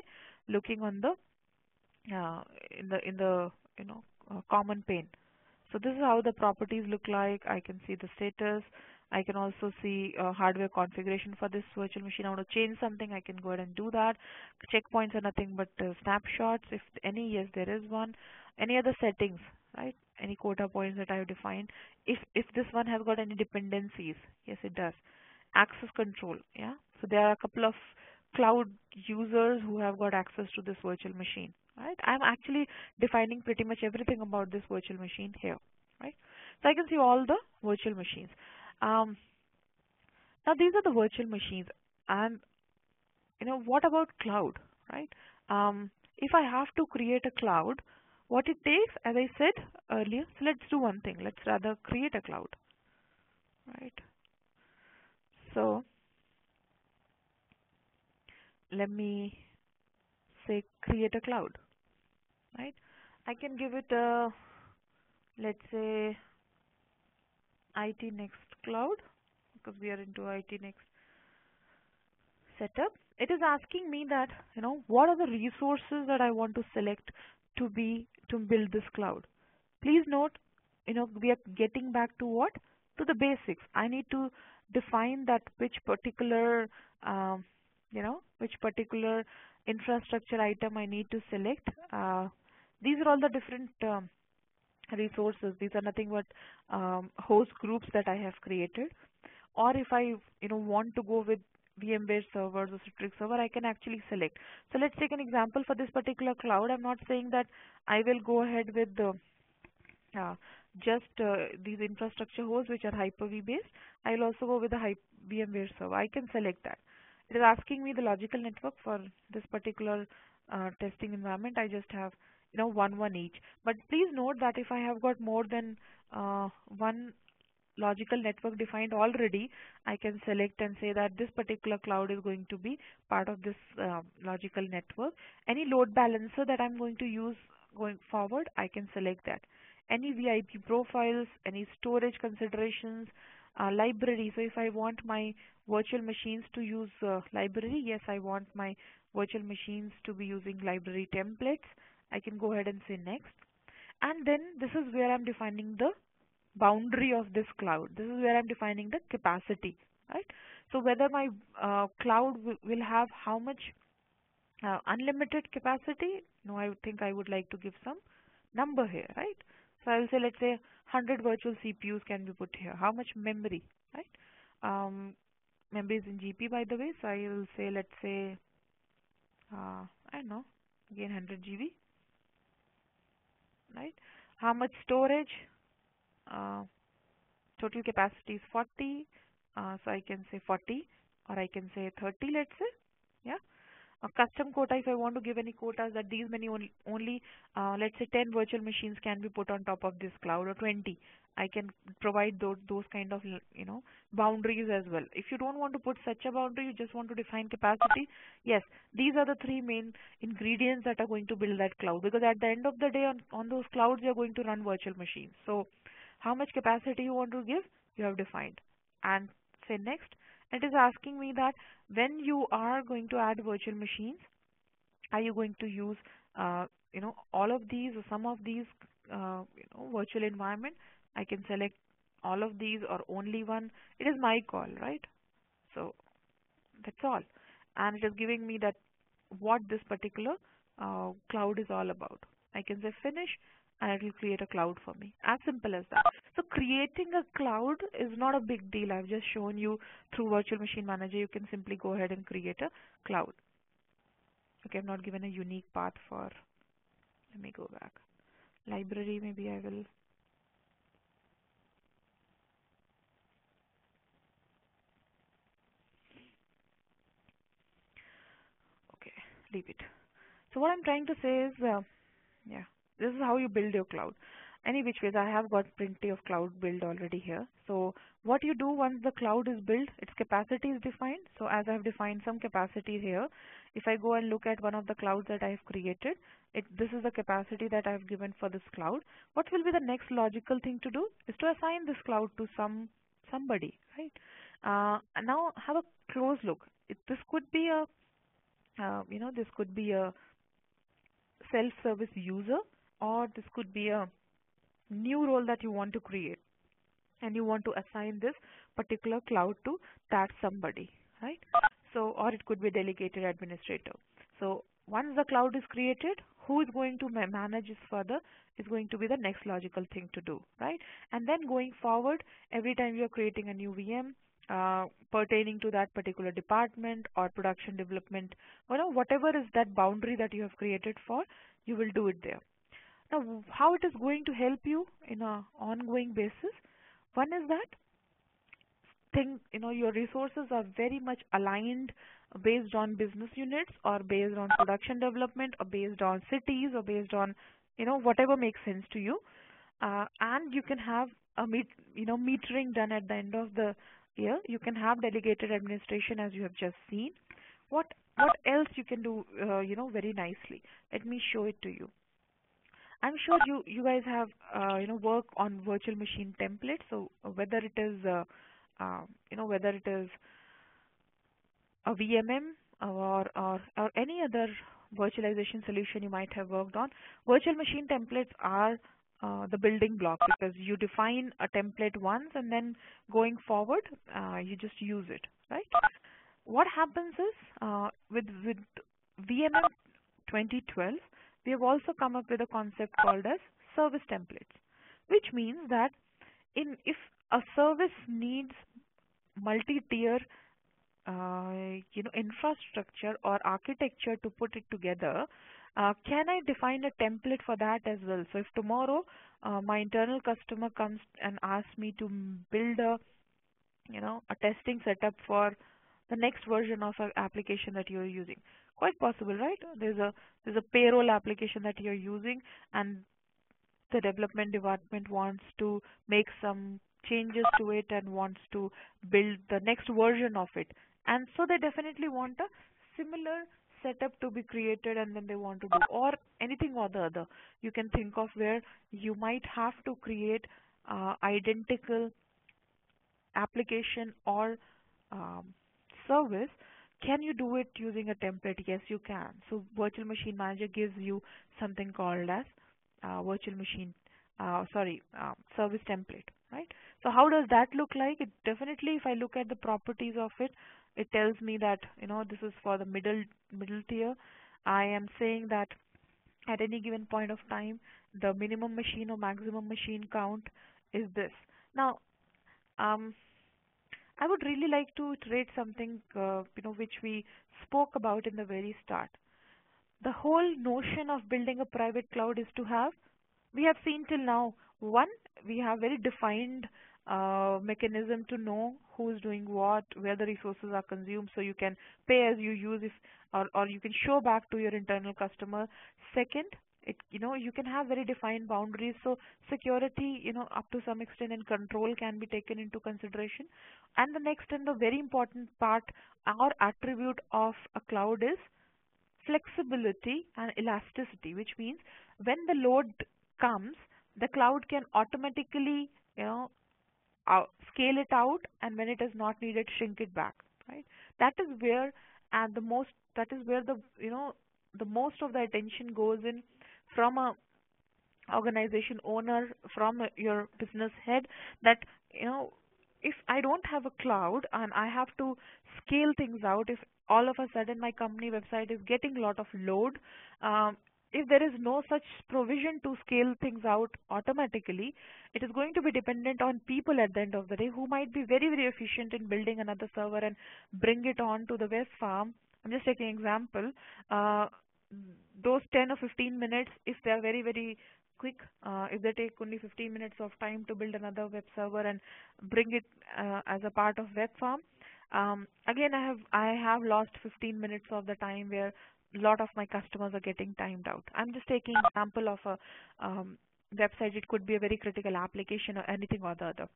looking on the uh, in the common pane. So this is how the properties look like. I can see the status. I can also see hardware configuration for this virtual machine. I want to change something, I can go ahead and do that. Checkpoints are nothing but snapshots. If any, yes, there is one. Any other settings, right? Any quota points that I have defined. If this one has got any dependencies, yes, it does. Access control, yeah. So there are a couple of cloud users who have got access to this virtual machine, right? I'm actually defining pretty much everything about this virtual machine here, right? So I can see all the virtual machines. Um, Now these are the virtual machines, and what about cloud, right? If I have to create a cloud, what it takes, as I said earlier, so let's do one thing. Let's rather create a cloud, right? So let me say create a cloud, right? I can give it a, let's say, IT Next cloud, because we are into IT Next setup. It is asking me that, what are the resources that I want to select to build this cloud. Please note, we are getting back to what? To the basics. I need to define that um, which particular infrastructure item I need to select. These are all the different resources. These are nothing but host groups that I have created. Or if I want to go with VMware servers or Citrix server, I can actually select. So let's take an example for this particular cloud. I'm not saying that I will go ahead with the just these infrastructure hosts which are Hyper-V based. I'll also go with the VMware server. I can select that. It is asking me the logical network for this particular testing environment. I just have one each. But please note that if I have got more than one logical network defined already, I can select and say that this particular cloud is going to be part of this logical network. Any load balancer that I'm going to use going forward, I can select that. Any VIP profiles, any storage considerations, library. So if I want my virtual machines to use library, yes, I want my virtual machines to be using library templates. I can go ahead and say next. And then this is where I'm defining the boundary of this cloud. This is where I'm defining the capacity, right? So whether my cloud will have how much unlimited capacity? No, I think I would like to give some number here, right? So I will say, let's say 100 virtual CPUs can be put here. How much memory, right? Memory is in GP, by the way. So I will say, let's say, I don't know, again 100 GB, right? How much storage? Uh, Total capacity is 40, so I can say 40, or I can say 30, let's say. Yeah. A custom quota, if I want to give any quotas that these many only let's say 10 virtual machines can be put on top of this cloud, or 20. I can provide those kind of boundaries as well. If you don't want to put such a boundary, you just want to define capacity. Yes, these are the three main ingredients that are going to build that cloud, because at the end of the day on those clouds you are going to run virtual machines. So how much capacity you want to give, you have defined, and say next. It is asking me that when you are going to add virtual machines, are you going to use all of these or some of these virtual environment? I can select all of these or only one. It is my call, right? So that's all, and it is giving me that what this particular cloud is all about. I can say finish, and it will create a cloud for me. As simple as that. So creating a cloud is not a big deal. I've just shown you through Virtual Machine Manager. You can simply go ahead and create a cloud. Okay, I've not given a unique path for. Let me go back. Library, maybe I will. Okay, leave it. So what I'm trying to say is, yeah, this is how you build your cloud. Any which ways, I have got plenty of cloud build already here. So what you do once the cloud is built, its capacity is defined. So as I have defined some capacity here, if I go and look at one of the clouds that I have created, this is the capacity that I have given for this cloud. What will be the next logical thing to do is to assign this cloud to somebody, right? Now have a close look. This could be a this could be a self-service user, or this could be a new role that you want to create, and you want to assign this particular cloud to that somebody, right? So, or it could be delegated administrator. So once the cloud is created, who is going to manage this further is going to be the next logical thing to do, right? And then going forward, every time you are creating a new VM pertaining to that particular department or production development, whatever is that boundary that you have created for, you will do it there. Now, how it is going to help you in a ongoing basis? One is that your resources are very much aligned based on business units, or based on production development, or based on cities, or based on whatever makes sense to you, and you can have a metering done at the end of the year. You can have delegated administration, as you have just seen. What what else you can do, very nicely. Let me show it to you. I'm sure you guys have work on virtual machine templates. So whether it is whether it is a VMM or any other virtualization solution you might have worked on, virtual machine templates are the building block, because you define a template once and then going forward you just use it, right? What happens is with VMM 2012, we have also come up with a concept called as service templates, which means that if a service needs multi-tier infrastructure or architecture to put it together, can I define a template for that as well? So if tomorrow my internal customer comes and asks me to build a testing setup for the next version of an application that you're using, quite possible, right? There's a payroll application that you're using, and the development department wants to make some changes to it and wants to build the next version of it. And so they definitely want a similar setup to be created, and then they want to do, or anything or the other. You can think of where you might have to create identical application or um, service. Can you do it using a template? Yes, you can. So Virtual Machine Manager gives you something called as virtual machine, service template, right? So how does that look like? It definitely, if I look at the properties of it, it tells me that this is for the middle tier. I am saying that at any given point of time, the minimum machine or maximum machine count is this. Now, um, I would really like to iterate something, which we spoke about in the very start. The whole notion of building a private cloud is to have, we have seen till now, one, we have very defined mechanism to know who's doing what, where the resources are consumed, so you can pay as you use, if or you can show back to your internal customer. Second, you can have very defined boundaries, so security, up to some extent, and control can be taken into consideration. And the next and the very important part or attribute of a cloud is flexibility and elasticity, which means when the load comes, the cloud can automatically, scale it out, and when it is not needed, shrink it back, right? That is where, and the most, that is where the most of the attention goes in from a organization owner, from your business head, that you know if I don't have a cloud and I have to scale things out, if all of a sudden my company website is getting a lot of load, if there is no such provision to scale things out automatically, it is going to be dependent on people at the end of the day, who might be very, very efficient in building another server and bring it on to the web farm. I'm just taking an example. Those 10 or 15 minutes, if they are very, very quick, if they take only 15 minutes of time to build another web server and bring it as a part of web farm, again I have lost 15 minutes of the time where a lot of my customers are getting timed out. I'm just taking example of a website. It could be a very critical application or anything or the other.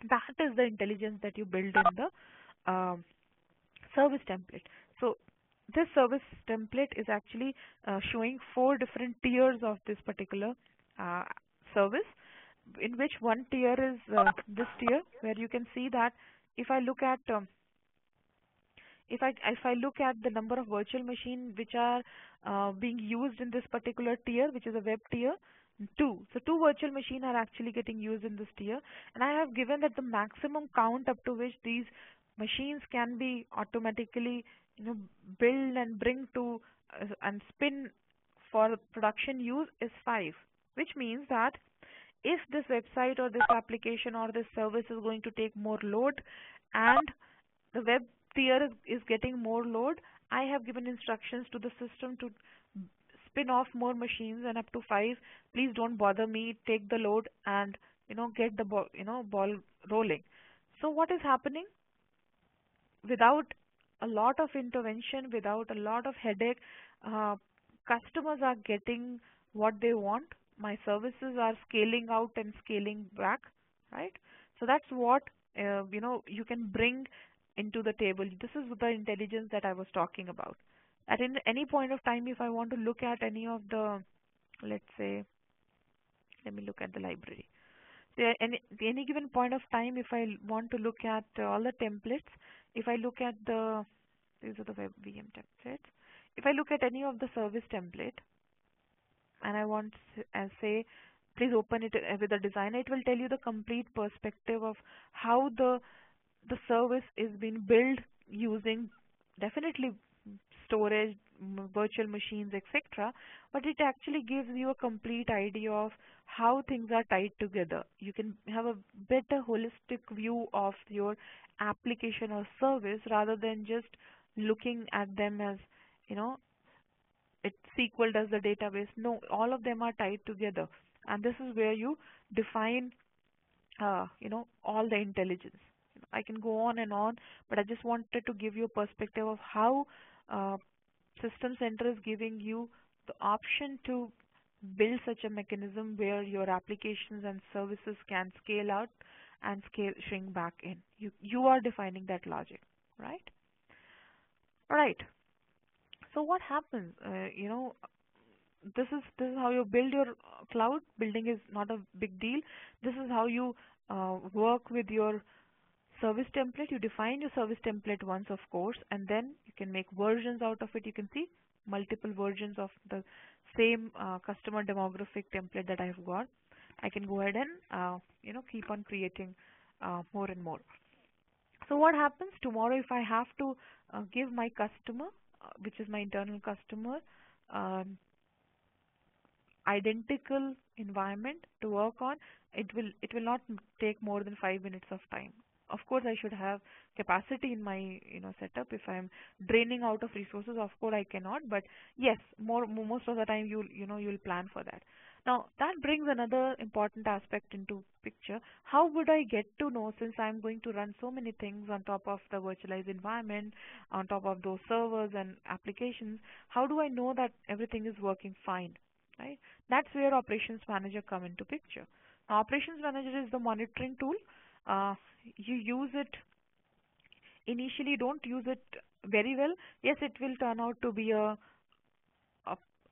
That is the intelligence that you build in the service template. So this service template is actually showing 4 different tiers of this particular uh, service, in which one tier is this tier, where you can see that if I look at if I look at the number of virtual machines which are being used in this particular tier, which is a web tier, 2. So 2 virtual machines are actually getting used in this tier, and I have given that the maximum count up to which these machines can be automatically, build and bring to and spin for production use is 5, which means that if this website or this application or this service is going to take more load, and the web tier is getting more load, I have given instructions to the system to spin off more machines, and up to 5. Please don't bother me. Take the load and get the ball rolling. So what is happening? Without a lot of intervention, without a lot of headache, uh, customers are getting what they want. My services are scaling out and scaling back, right? So that's what you can bring into the table. This is the intelligence that I was talking about. At any point of time, if I want to look at any of the, let's say, let me look at the library. So any given point of time, if I want to look at all the templates, if I look at these are the web VM templates. If I look at any of the service template, and I want and say, please open it with a designer, it will tell you the complete perspective of how the service is being built using definitely storage, virtual machines, etc. But it actually gives you a complete idea of how things are tied together. You can have a better holistic view of your application or service rather than just looking at them as, you know, it SQL does the database. No, all of them are tied together. And this is where you define all the intelligence. I can go on and on, but I just wanted to give you a perspective of how uh, System Center is giving you the option to build such a mechanism where your applications and services can scale out and scale shrink back in. You are defining that logic, right? All right. So what happens? This is how you build your cloud. Building is not a big deal. This is how you work with your service template. You define your service template once, of course, and then you can make versions out of it. You can see multiple versions of the same customer demographic template that I've got. I can go ahead and keep on creating more and more. So what happens tomorrow if I have to give my customer, which is my internal customer, um, identical environment to work on? It will not take more than 5 minutes of time. Of course I should have capacity in my setup. If I'm draining out of resources, of course I cannot, but yes, most of the time you'll plan for that. Now that brings another important aspect into picture. How would I get to know, since I'm going to run so many things on top of the virtualized environment, on top of those servers and applications, how do I know that everything is working fine, right? That's where operations manager come into picture. Now, operations manager is the monitoring tool. Uh, you use it initially, don't use it very well. Yes, it will turn out to be a,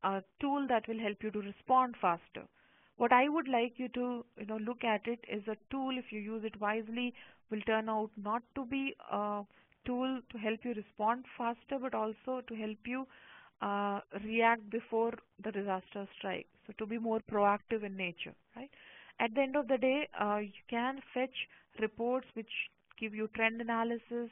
a tool that will help you to respond faster. What I would like you to look at it is a tool, if you use it wisely, will turn out not to be a tool to help you respond faster, but also to help you react before the disaster strikes. So to be more proactive in nature, right? At the end of the day, you can fetch reports which give you trend analysis,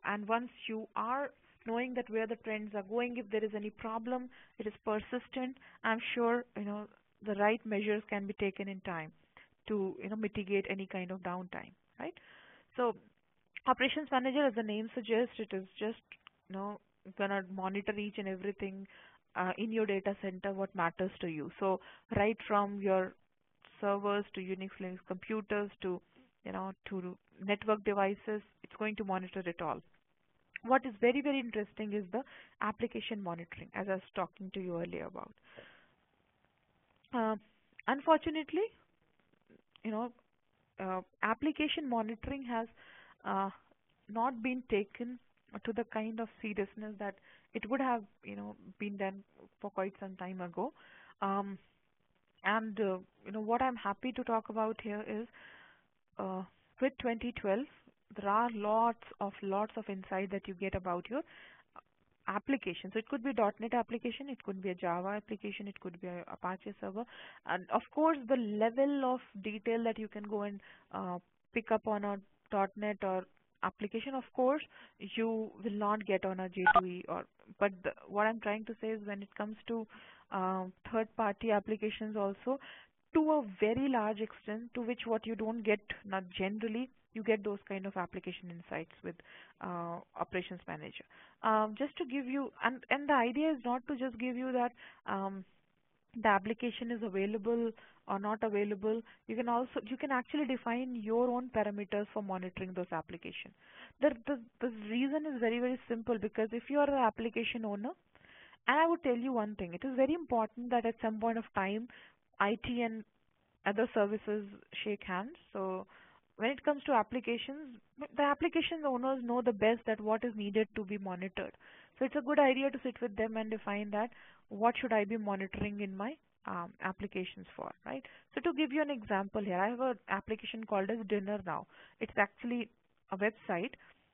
and once you are knowing that where the trends are going, if there is any problem, it is persistent, I'm sure the right measures can be taken in time to mitigate any kind of downtime, right? So operations manager, as the name suggests, it is just gonna monitor each and everything in your data center what matters to you. So right from your servers to Unix Linux computers to to network devices, it's going to monitor it all. What is very, very interesting is the application monitoring, as I was talking to you earlier about. Uh, Unfortunately, you know, application monitoring has uh, not been taken to the kind of seriousness that it would have, been done for quite some time ago. Um, and what I'm happy to talk about here is uh, with 2012, there are lots of insight that you get about your application. So it could be .NET application, it could be a Java application, it could be a Apache server, and of course the level of detail that you can go and pick up on a .NET or application, of course you will not get on a J2E or. But what I'm trying to say is when it comes to third-party applications also, to a very large extent, to which what you don't get, not generally, you get those kind of application insights with operations manager. Just to give you, and the idea is not to just give you that the application is available or not available. You can actually define your own parameters for monitoring those applications. The reason is very, very simple, because if you are an application owner, and I would tell you one thing, it is very important that at some point of time IT and other services shake hands. So when it comes to applications, the application owners know the best that what is needed to be monitored. So it's a good idea to sit with them and define that what should I be monitoring in my applications for, right? So to give you an example here, I have an application called as Dinner Now. It's actually a website,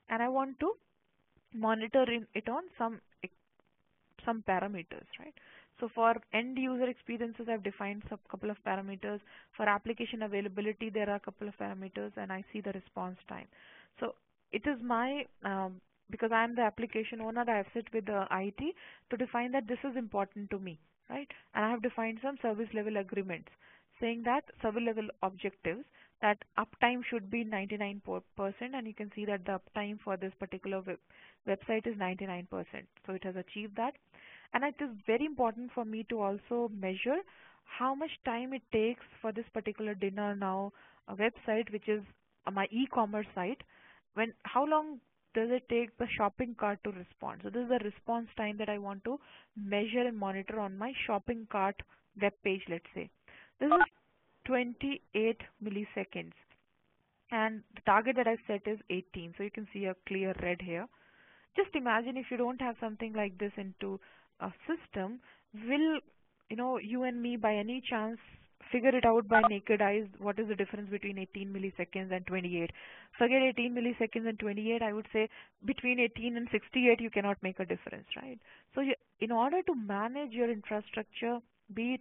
and I want to monitor it on some parameters, right? So for end user experiences, I've defined some couple of parameters. For application availability, there are a couple of parameters, and I see the response time. So it is my because I am the application owner, I have sit with the IT to define that this is important to me, right? And I have defined some service level agreements saying that service level objectives that uptime should be 99%, and you can see that the uptime for this particular website is 99%. So it has achieved that. And it is very important for me to also measure how much time it takes for this particular Dinner Now website, which is my e-commerce site. How long does it take the shopping cart to respond? So this is the response time that I want to measure and monitor on my shopping cart web page, let's say. This is 28 milliseconds, and the target that I set is 18. So you can see a clear red here. Just imagine if you don't have something like this into a system, will you and me by any chance figure it out by naked eyes what is the difference between 18 milliseconds and 28? Forget 18 milliseconds and 28, I would say between 18 and 68 you cannot make a difference, right? So in order to manage your infrastructure, be it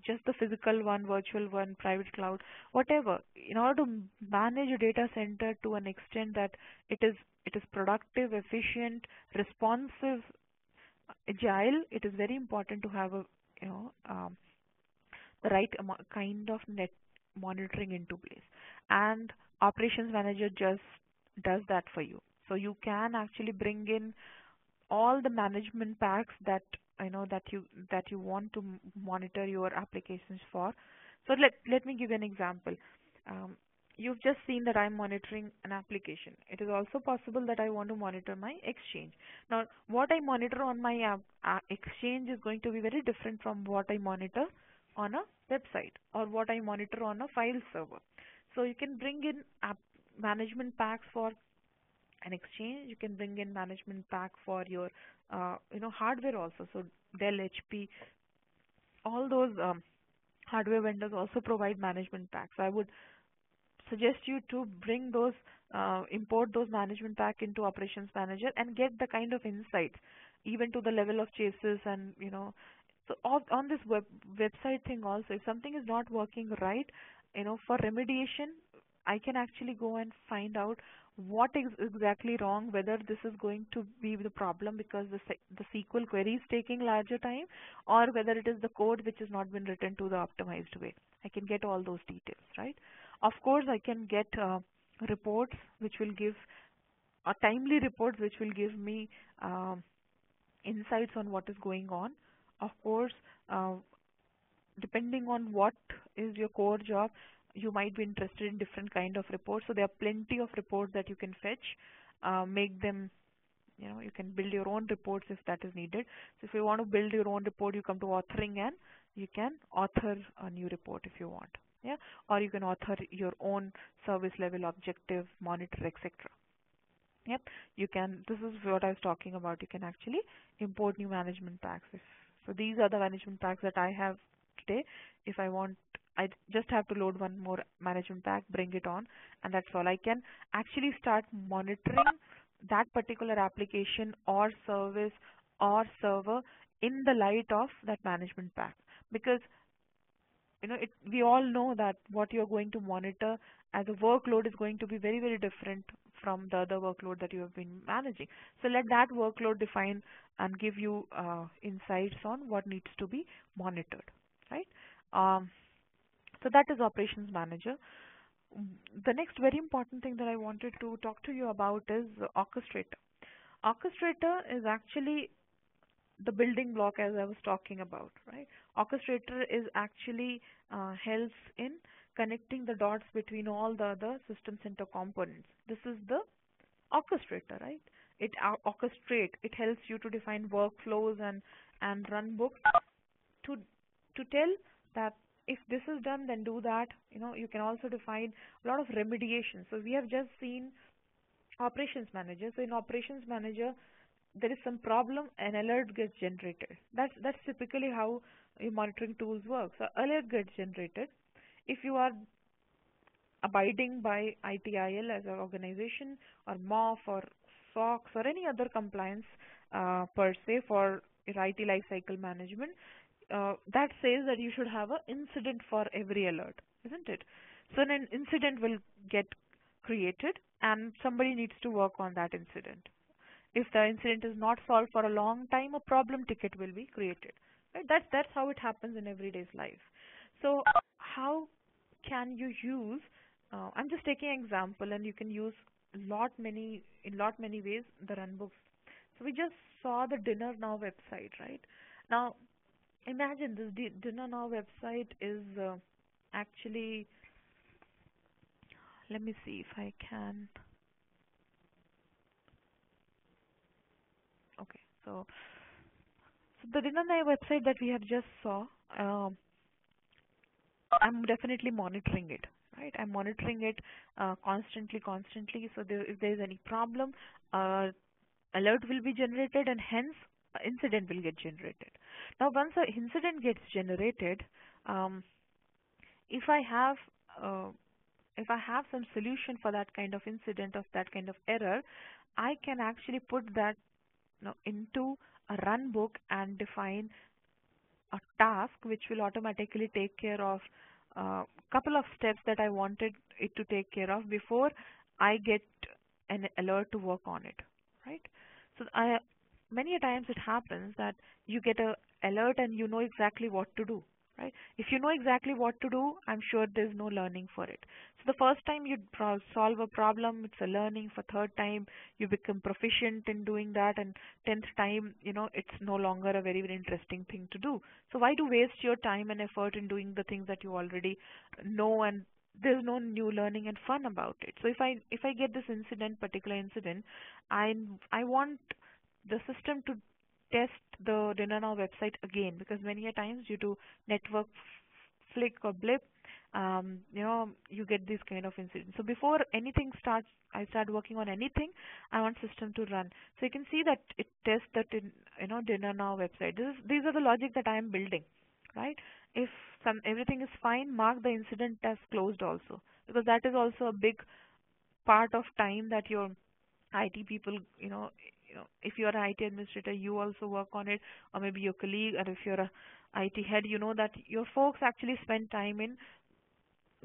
just the physical one, virtual one, private cloud, whatever, in order to manage a data center to an extent that it is productive, efficient, responsive, agile, it is very important to have a you know the right kind of net monitoring into place. And operations manager just does that for you. So you can actually bring in all the management packs that that you want to monitor your applications for. So let me give you an example. You've just seen that I'm monitoring an application. It is also possible that I want to monitor my exchange. Now, what I monitor on my exchange is going to be very different from what I monitor on a website or what I monitor on a file server. So you can bring in app management packs for an exchange. You can bring in management pack for your hardware also. So Dell, HP, all those hardware vendors also provide management packs. So I would suggest you to bring those import those management pack into operations manager and get the kind of insights even to the level of chases. And so on this website thing also, if something is not working right, for remediation, I can actually go and find out what is exactly wrong, whether this is going to be the problem because the SQL query is taking larger time, or whether it is the code which has not been written to the optimized way. I can get all those details, right? Of course, I can get reports which will give timely reports which will give me insights on what is going on. Of course, depending on what is your core job, you might be interested in different kind of reports. So there are plenty of reports that you can fetch, make them, you can build your own reports if that is needed. So if you want to build your own report, you come to authoring and you can author a new report if you want. Yeah, or you can author your own service level objective, monitor, etc. Yep, you can. This is what I was talking about. You can actually import new management packs. So these are the management packs that I have today. If I want, I just have to load one more management pack, bring it on, and that's all. I can actually start monitoring that particular application or service or server in the light of that management pack. Because we all know that what you're going to monitor as a workload is going to be very, very different from the other workload that you have been managing. So let that workload define and give you insights on what needs to be monitored, right? So that is operations manager. The next very important thing that I wanted to talk to you about is Orchestrator. Orchestrator is actually the building block as I was talking about, right? Orchestrator is actually helps in connecting the dots between all the other system center components. This is the orchestrator, right? It orchestrate. It helps you to define workflows and run books to tell that if this is done, then do that. You can also define a lot of remediation. So we have just seen operations manager. So in operations manager, there is some problem, an alert gets generated. That's typically how your monitoring tools work. So alert gets generated. If you are abiding by ITIL as an organization, or MOF, or SOX, or any other compliance per se for your IT lifecycle management, that says that you should have an incident for every alert, isn't it? So an incident will get created and somebody needs to work on that incident. If the incident is not solved for a long time, a problem ticket will be created. Right? That's how it happens in everyday's life. So how can you use? I'm just taking an example, and you can use lot many ways the run books. So we just saw the Dinner Now website, right? Now imagine this Dinner Now website is actually. Let me see if I can. Okay, so the Dinner Now website that we have just saw, I'm definitely monitoring it, right? I'm monitoring it constantly. So if there is any problem, uh, alert will be generated, and hence incident will get generated. Now, once an incident gets generated, um, if I have uh, if I have some solution for that kind of incident, of that kind of error, I can actually put that into a run book and define a task which will automatically take care of a couple of steps that I wanted it to take care of before I get an alert to work on it, right? So many a times it happens that you get a alert and you know exactly what to do, right? If you know exactly what to do, I'm sure there's no learning for it. So the first time you solve a problem, it's a learning. For third time, you become proficient in doing that, and 10th time, it's no longer a very, very interesting thing to do. So why do waste your time and effort in doing the things that you already know, and there's no new learning and fun about it? So if I get this particular incident, I want the system to test the Dinner Now website again, because many a times due to network flick or blip, you get this kind of incident. So before anything starts, I start working on anything, I want system to run. So you can see that it tests that in Dinner Now website. These are the logic that I am building, right? If everything is fine, mark the incident as closed also, because that is also a big part of time that your IT people, if you're an IT administrator, you also work on it, or maybe your colleague, or if you're a IT head, you know that your folks actually spend time in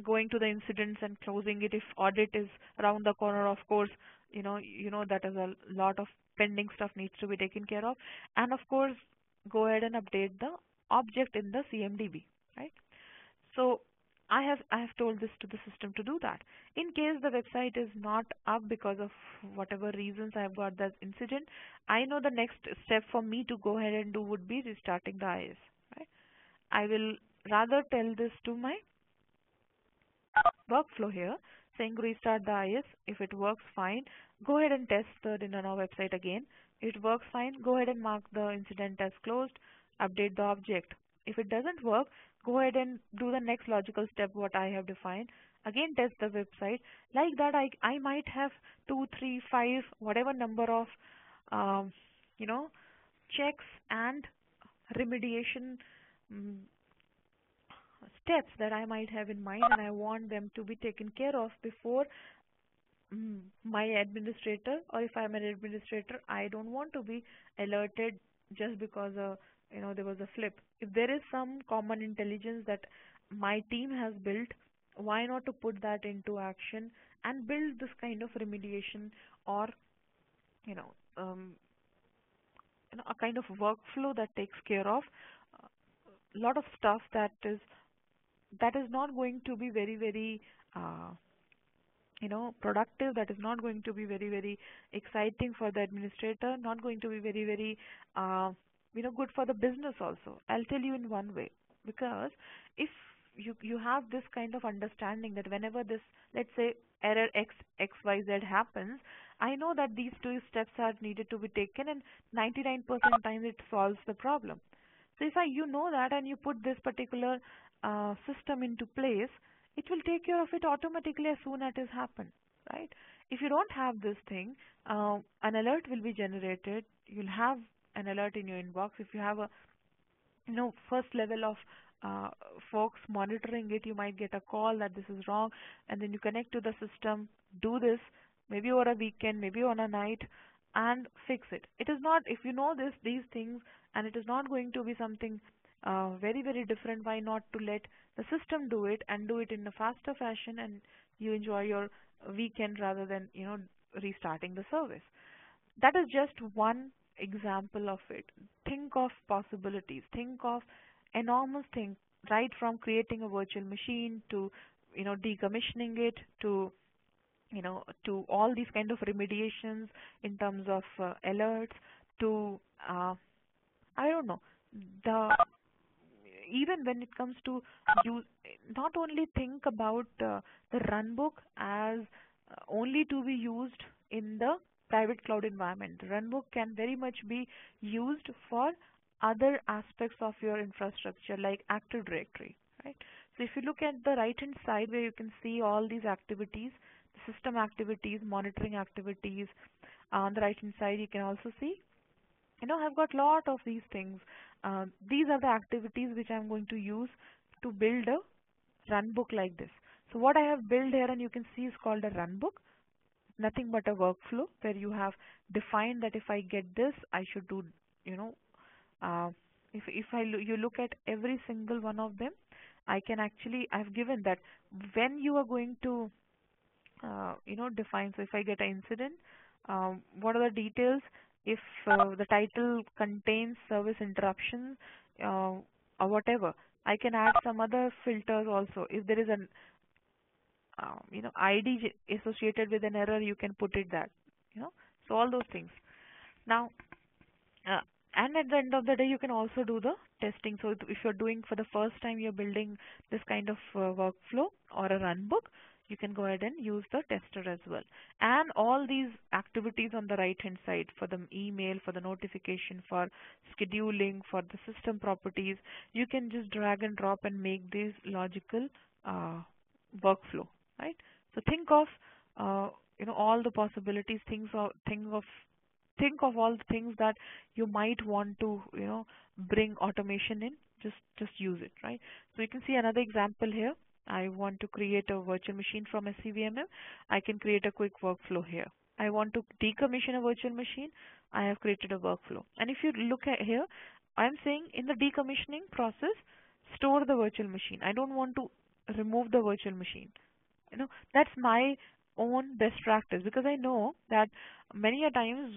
going to the incidents and closing it. If audit is around the corner, of course, that is a lot of pending stuff needs to be taken care of, and of course, go ahead and update the object in the CMDB, right? So I have told this to the system to do that. In case the website is not up because of whatever reasons I have got that incident, I know the next step for me to go ahead and do would be restarting the IS. Right? I will rather tell this to my workflow here, saying restart the IS. If it works fine, go ahead and test the Dinner Now website again. If it works fine, go ahead and mark the incident as closed, update the object. If it doesn't work, go ahead and do the next logical step what I have defined. Again, test the website. Like that, I might have 2, 3, 5, whatever number of um, you know checks and remediation mm, steps that I might have in mind, and I want them to be taken care of before my administrator, or if I'm an administrator, I don't want to be alerted just because there was a flip. If there is some common intelligence that my team has built, why not to put that into action and build this kind of remediation, or you know um, a kind of workflow that takes care of a lot of stuff that is not going to be very, very uh, productive, that is not going to be very, very exciting for the administrator, not going to be very, very good for the business also. I'll tell you in one way, because if you have this kind of understanding that whenever this, let's say, error XYZ happens, I know that these two steps are needed to be taken, and 99% of times it solves the problem. So if you know that, and you put this particular system into place, it will take care of it automatically as soon as it has happened, right? If you don't have this thing, an alert will be generated. You'll have an alert in your inbox. If you have a first level of uh, folks monitoring it, you might get a call that this is wrong, and then you connect to the system, do this maybe over a weekend, maybe on a night, and fix it. It is not, if you know these things, and it is not going to be something very very different, why not to let the system do it and do it in a faster fashion, and you enjoy your weekend rather than restarting the service. That is just one example of it. Think of possibilities. Think of enormous things, right from creating a virtual machine to decommissioning it to to all these kind of remediations in terms of alerts to uh, I don't know, the even when it comes to use, not only think about the runbook as only to be used in the private cloud environment. The runbook can very much be used for other aspects of your infrastructure like Active Directory, right? So if you look at the right hand side where you can see all these activities, the system activities, monitoring activities, on the right hand side you can also see I've got lot of these things. These are the activities which I'm going to use to build a run book like this. So what I have built here and you can see is called a run book. Nothing but a workflow where you have defined that if I get this, I should do, you know, uh, if you look at every single one of them, I can actually, I've given that when you are going to define. So if I get an incident, what are the details? If the title contains service interruption uh, or whatever, I can add some other filters also. If there is an ID associated with an error, you can put it that. So all those things. Now, uh, and at the end of the day, you can also do the testing. So if you're doing for the first time, you're building this kind of workflow or a run book, you can go ahead and use the tester as well. And all these activities on the right hand side for the email, for the notification, for scheduling, for the system properties, you can just drag and drop and make these logical uh, workflow, right? So think of all the possibilities. Think of all the things that you might want to bring automation in. Just use it, right? So you can see another example here. I want to create a virtual machine from SCVMM. I can create a quick workflow here. I want to decommission a virtual machine. I have created a workflow. And if you look at here, I'm saying in the decommissioning process, store the virtual machine. I don't want to remove the virtual machine. That's my own best practice, because I know that many a times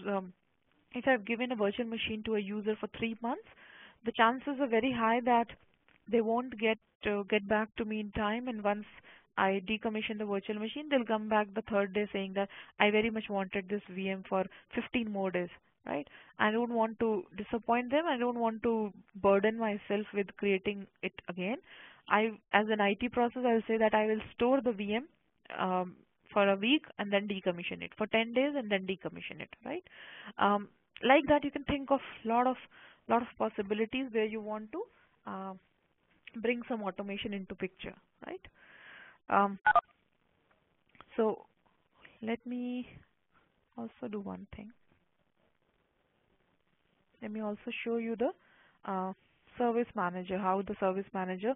if I've given a virtual machine to a user for 3 months, the chances are very high that they won't get back to me in time. And once I decommission the virtual machine, they'll come back the third day saying that I very much wanted this VM for 15 more days, right? I don't want to disappoint them. I don't want to burden myself with creating it again. As an IT process, I'll say that I will store the VM for a week and then decommission it for 10 days and then decommission it, right? Like that, you can think of lot of possibilities where you want to uh, bring some automation into picture, right? Um, so let me also do one thing. Let me also show you the uh, service manager, how the service manager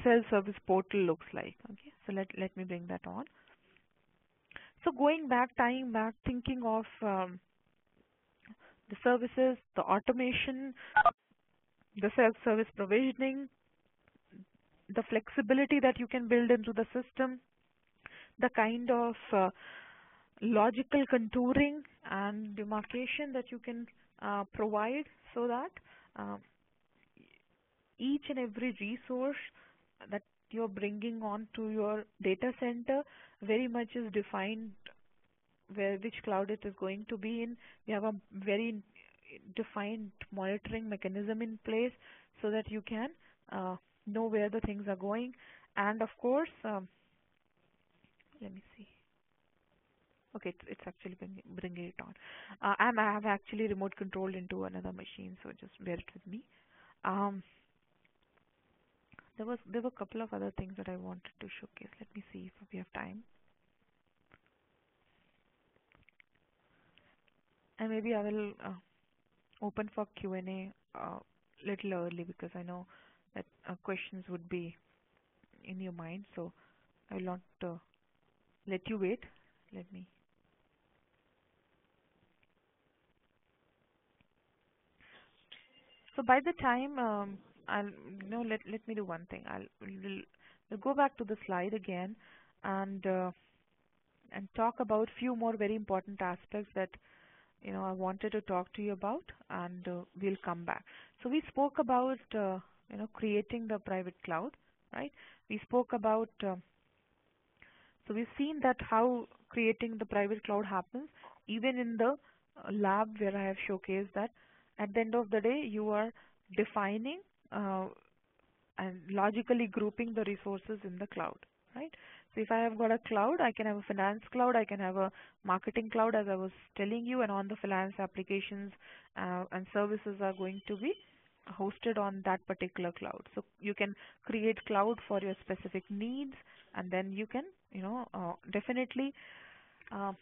self-service portal looks like. Okay, so let me bring that on. So going back, tying back, thinking of the services, the automation, the self-service provisioning, the flexibility that you can build into the system, the kind of logical contouring and demarcation that you can provide, so that uh, each and every resource that you're bringing on to your data center very much is defined where which cloud it is going to be in. We have a very defined monitoring mechanism in place so that you can know where the things are going. And of course, let me see. Okay, it's actually bringing it on. I have actually remote controlled into another machine, so just bear it with me. Um, There were a couple of other things that I wanted to showcase. Let me see if we have time, and maybe I will open for Q&A little early because I know that questions would be in your mind. So I will not let you wait. Let me. So by the time I'll let me do one thing. We'll go back to the slide again and talk about few more very important aspects that I wanted to talk to you about, and we'll come back. So we spoke about creating the private cloud, right? We spoke about so we've seen that how creating the private cloud happens, even in the lab where I have showcased that at the end of the day you are defining and logically grouping the resources in the cloud, right? So if I have got a cloud, I can have a finance cloud, I can have a marketing cloud, as I was telling you, and on the finance applications and services are going to be hosted on that particular cloud. So you can create cloud for your specific needs, and then you can, definitely uh,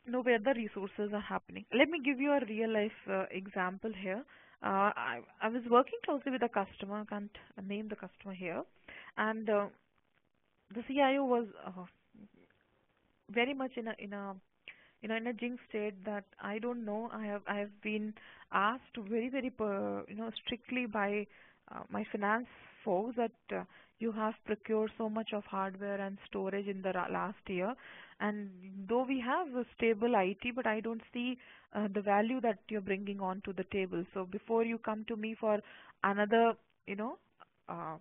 know where the resources are happening. Let me give you a real life example here. I was working closely with a customer. I can't name the customer here, and the CIO was very much in a jinx state that I don't know. I have been asked very strictly by my finance folks that you have procured so much of hardware and storage in the last year, and though we have a stable IT, but I don't see the value that you're bringing on to the table. So before you come to me for another, you know. Uh,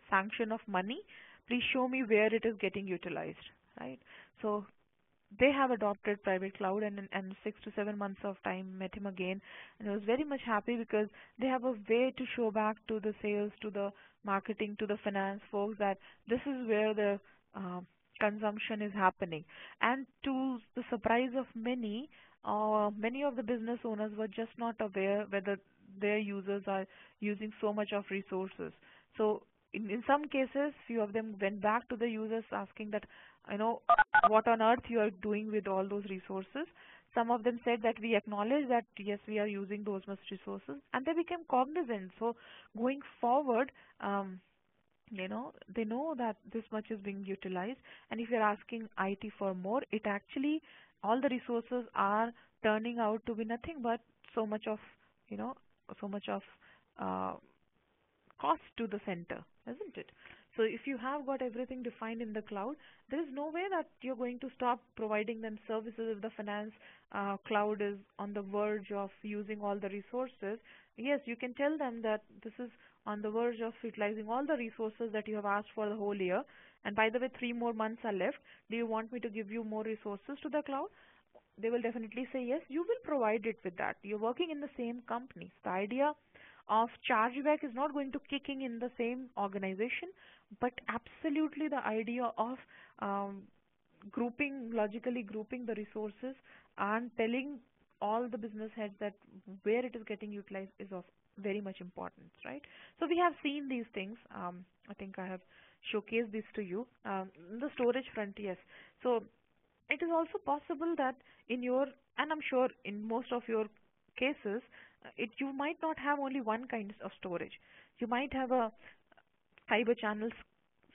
sanction of money, please show me where it is getting utilized, right? So they have adopted private cloud, and 6 to 7 months of time met him again, and I was very much happy because they have a way to show back to the sales, to the marketing, to the finance folks that this is where the uh, consumption is happening. And to the surprise of many, many of the business owners were just not aware whether their users are using so much of resources. So in some cases, few of them went back to the users asking that, what on earth you are doing with all those resources. Some of them said that we acknowledge that yes, we are using those much resources, and they became cognizant. So going forward, they know that this much is being utilized, and if you're asking IT for more, it actually all the resources are turning out to be nothing but so much of you know so much of uh, cost to the center, isn't it? So if you have got everything defined in the cloud, there is no way that you're going to stop providing them services if the finance cloud is on the verge of using all the resources. Yes, you can tell them that this is on the verge of utilizing all the resources that you have asked for the whole year. And by the way, 3 more months are left. Do you want me to give you more resources to the cloud? They will definitely say yes, you will provide it with that. You're working in the same company. So the idea of chargeback is not going to kicking in the same organization, but absolutely the idea of um, logically grouping the resources and telling all the business heads that where it is getting utilized is of very much importance, right? So we have seen these things. I think I have showcased this to you. The storage front, yes. So it is also possible that in your, and I'm sure in most of your cases, you might not have only one kind of storage. You might have a fiber channels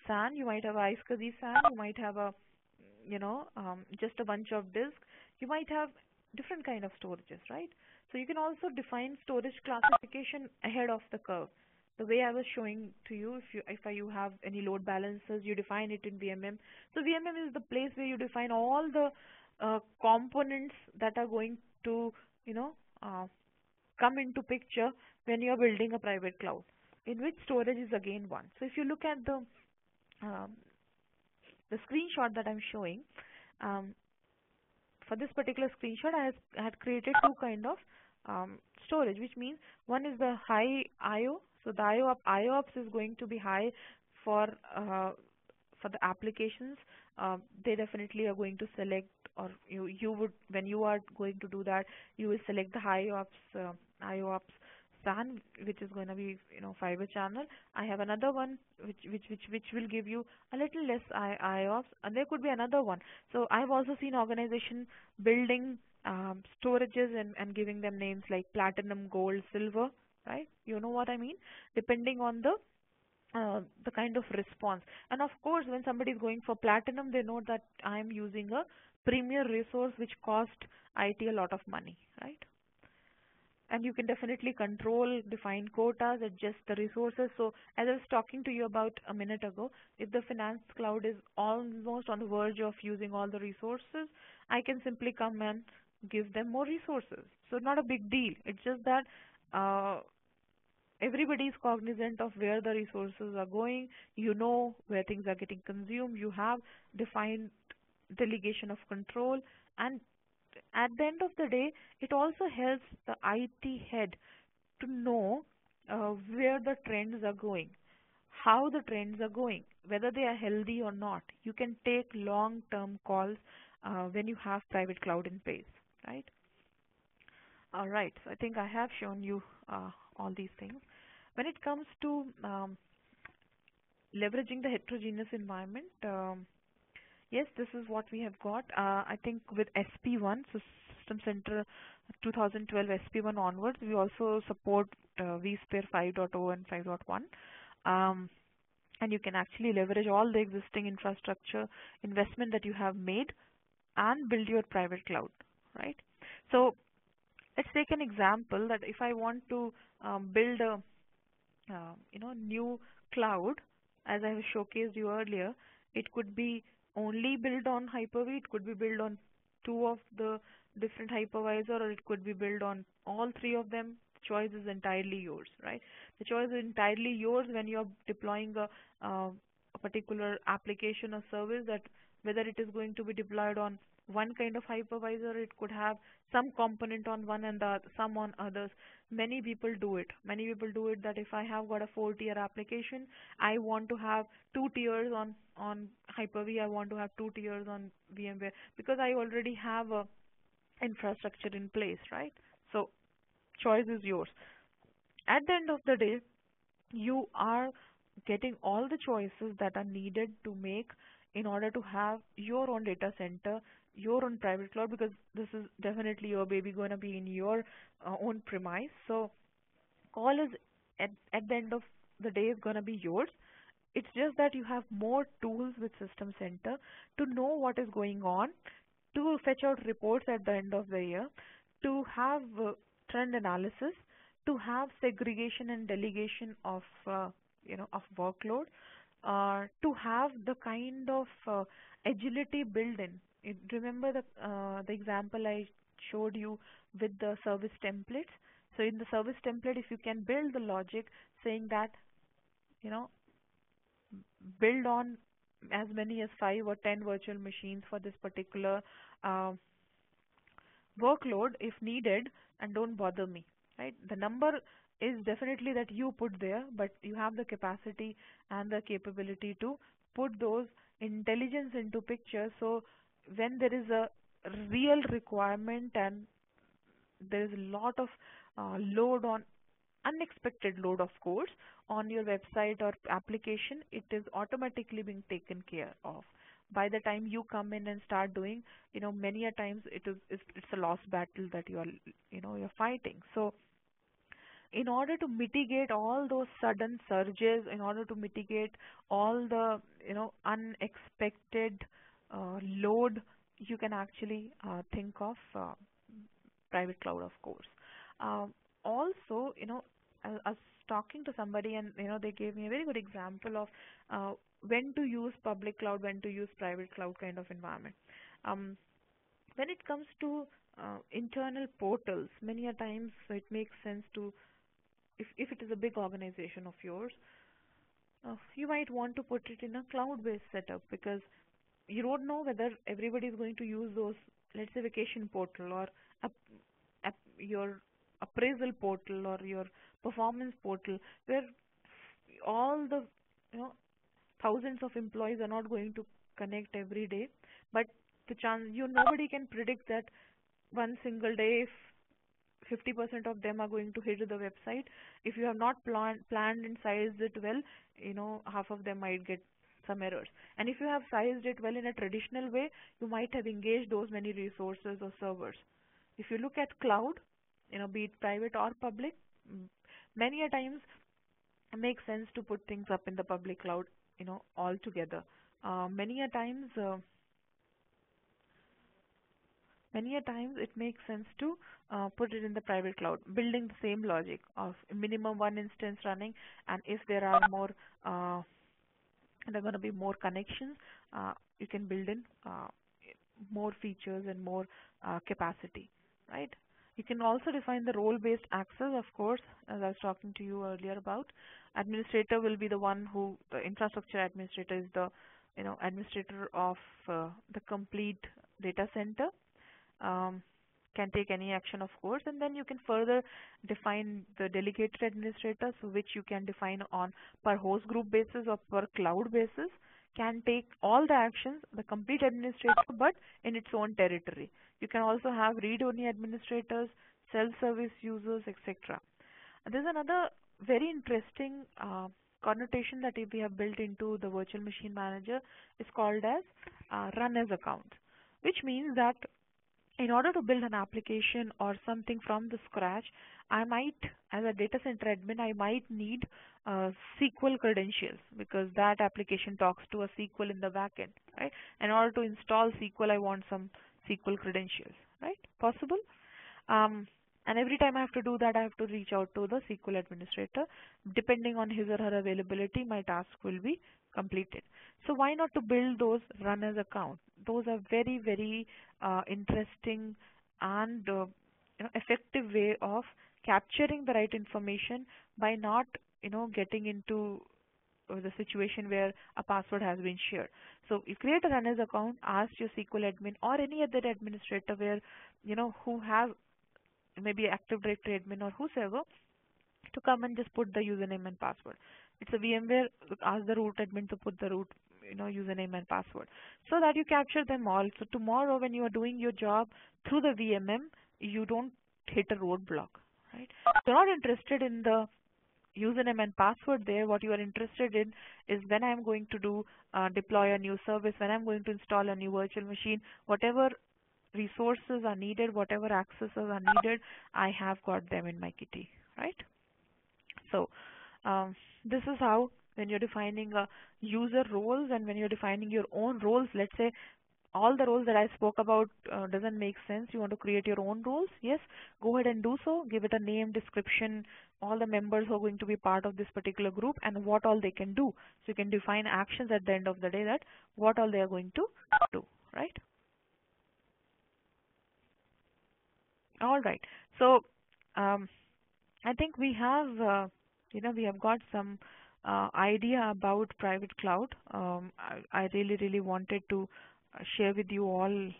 SAN, you might have a iSCSI SAN, you might have a just a bunch of disk. You might have different kind of storages, right? So you can also define storage classification ahead of the curve. The way I was showing to you, if you have any load balancers, you define it in VMM. So VMM is the place where you define all the components that are going to you know uh, come into picture when you are building a private cloud, in which storage is again one. So if you look at um, the screenshot that I'm showing, um, for this particular screenshot, I had created two kind of storage, which means one is the high IO. So the IOPS is going to be high for uh, for the applications. They definitely are going to select, or you would, when you are going to do that, you will select the high IOPS SAN, which is going to be, fiber channel. I have another one which will give you a little less IOPS, and there could be another one. So I've also seen organization building storages and giving them names like platinum, gold, silver, right? You know what I mean? Depending on the kind of response. And of course, when somebody is going for platinum, they know that I'm using a premier resource which cost IT a lot of money, right? And you can definitely control, define quotas, adjust the resources. So as I was talking to you about a minute ago, if the finance cloud is almost on the verge of using all the resources, I can simply come and give them more resources. So not a big deal. It's just that uh, everybody is cognizant of where the resources are going. You know where things are getting consumed. You have defined delegation of control, and at the end of the day, it also helps the IT head to know where the trends are going, how the trends are going, whether they are healthy or not. You can take long-term calls when you have private cloud in place, right? All right. So I think I have shown you all these things. When it comes to leveraging the heterogeneous environment, yes, this is what we have got. I think with SP1, so System Center 2012 SP1 onwards, we also support vSphere 5.0 and 5.1. Um, and you can actually leverage all the existing infrastructure investment that you have made and build your private cloud, right? So let's take an example that if I want to build a new cloud, as I have showcased you earlier, it could be only built on Hyper-V, it could be built on two of the different hypervisor, or it could be built on all three of them. The choice is entirely yours, right? The choice is entirely yours when you're deploying a particular application or service, that whether it is going to be deployed on one kind of hypervisor, it could have some component on one and some on others. Many people do it. Many people do it that if I have got a 4-tier application, I want to have 2 tiers on Hyper-V, I want to have 2 tiers on VMware, because I already have a infrastructure in place, right? So choice is yours. At the end of the day, you are getting all the choices that are needed to make in order to have your own data center, your own private cloud, because this is definitely your baby going to be in your own premise. So call is at the end of the day is going to be yours. It's just that you have more tools with System Center to know what is going on, to fetch out reports at the end of the year, to have trend analysis, to have segregation and delegation of workload, to have the kind of agility built in. Remember the example I showed you with the service templates. So in the service template, if you can build the logic saying that, you know, build on as many as 5 or 10 virtual machines for this particular uh, workload if needed, and don't bother me, right? The number is definitely that you put there, but you have the capacity and the capability to put those intelligence into picture. So when there is a real requirement and there is a lot of load on unexpected load, of course, on your website or application, it is automatically being taken care of. By the time you come in and start doing, many a times it's a lost battle that you're fighting. So in order to mitigate all those sudden surges, in order to mitigate all the unexpected load, you can actually think of private cloud, of course. Also, I was talking to somebody, and they gave me a very good example of when to use public cloud, when to use private cloud kind of environment. Um, when it comes to internal portals, many a times it makes sense to, if it is a big organization of yours, you might want to put it in a cloud-based setup, because you don't know whether everybody is going to use those, let's say, vacation portal, or your appraisal portal, or your performance portal, where all the you know thousands of employees are not going to connect every day. But the chance, nobody can predict that one single day, if 50% of them are going to hit the website. If you have not planned and sized it well, half of them might get some errors. And if you have sized it well in a traditional way, you might have engaged those many resources or servers. If you look at cloud, be it private or public, many a times it makes sense to put things up in the public cloud, all together. Many a times it makes sense to put it in the private cloud, building the same logic of minimum one instance running, and if there are more, there are going to be more connections, you can build in more features and more capacity, right? You can also define the role-based access, of course, as I was talking to you earlier about. Administrator will be the one who, the infrastructure administrator is the, administrator of the complete data center. Can take any action, of course, and then you can further define the delegated administrator, so which you can define on per host group basis or per cloud basis, can take all the actions, the complete administrator, but in its own territory. You can also have read-only administrators, self-service users, etc. There's another very interesting connotation that we have built into the virtual machine manager. Is called as run as account, which means that in order to build an application or something from the scratch, I might, as a data center admin, I might need SQL credentials, because that application talks to a SQL in the backend, right? In order to install SQL, I want some SQL credentials, right? Possible? And every time I have to do that, I have to reach out to the SQL administrator. Depending on his or her availability, my task will be completed. So why not to build those run as account? Those are very, very interesting and effective way of capturing the right information by not getting into the situation where a password has been shared. So you create a run as account, ask your SQL admin or any other administrator where who have maybe Active Directory admin or whosoever, to come and just put the username and password. It's a VMware, ask the root admin to put the root username and password, so that you capture them all. So tomorrow when you are doing your job through the VMM, you don't hit a roadblock, right? You're not interested in the username and password there. What you are interested in is when I'm going to do deploy a new service, when I'm going to install a new virtual machine, whatever resources are needed, whatever accesses are needed, I have got them in my kitty, right? So this is how, when you're defining user roles and when you're defining your own roles, let's say all the roles that I spoke about doesn't make sense, you want to create your own roles, yes, go ahead and do so. Give it a name, description, all the members who are going to be part of this particular group and what all they can do. So you can define actions at the end of the day, that what all they are going to do, right? All right. So I think we have we have got some idea about private cloud. I really wanted to share with you all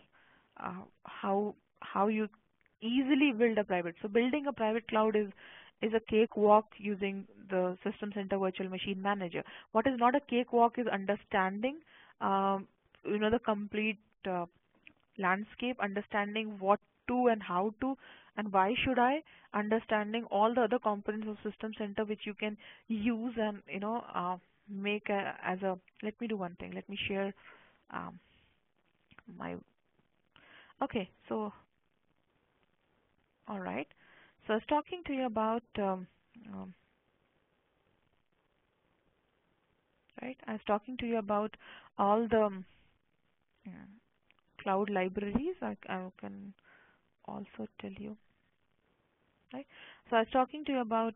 how you easily build a private. So building a private cloud is a cakewalk using the System Center Virtual Machine Manager. What is not a cakewalk is understanding the complete landscape, understanding what to and how to and why should I, understanding all the other components of System Center which you can use and make as a. Let me do one thing. Let me share my. Okay, so all right. So I was talking to you about right. I was talking to you about all the cloud libraries. I can also tell you. Right. So I was talking to you about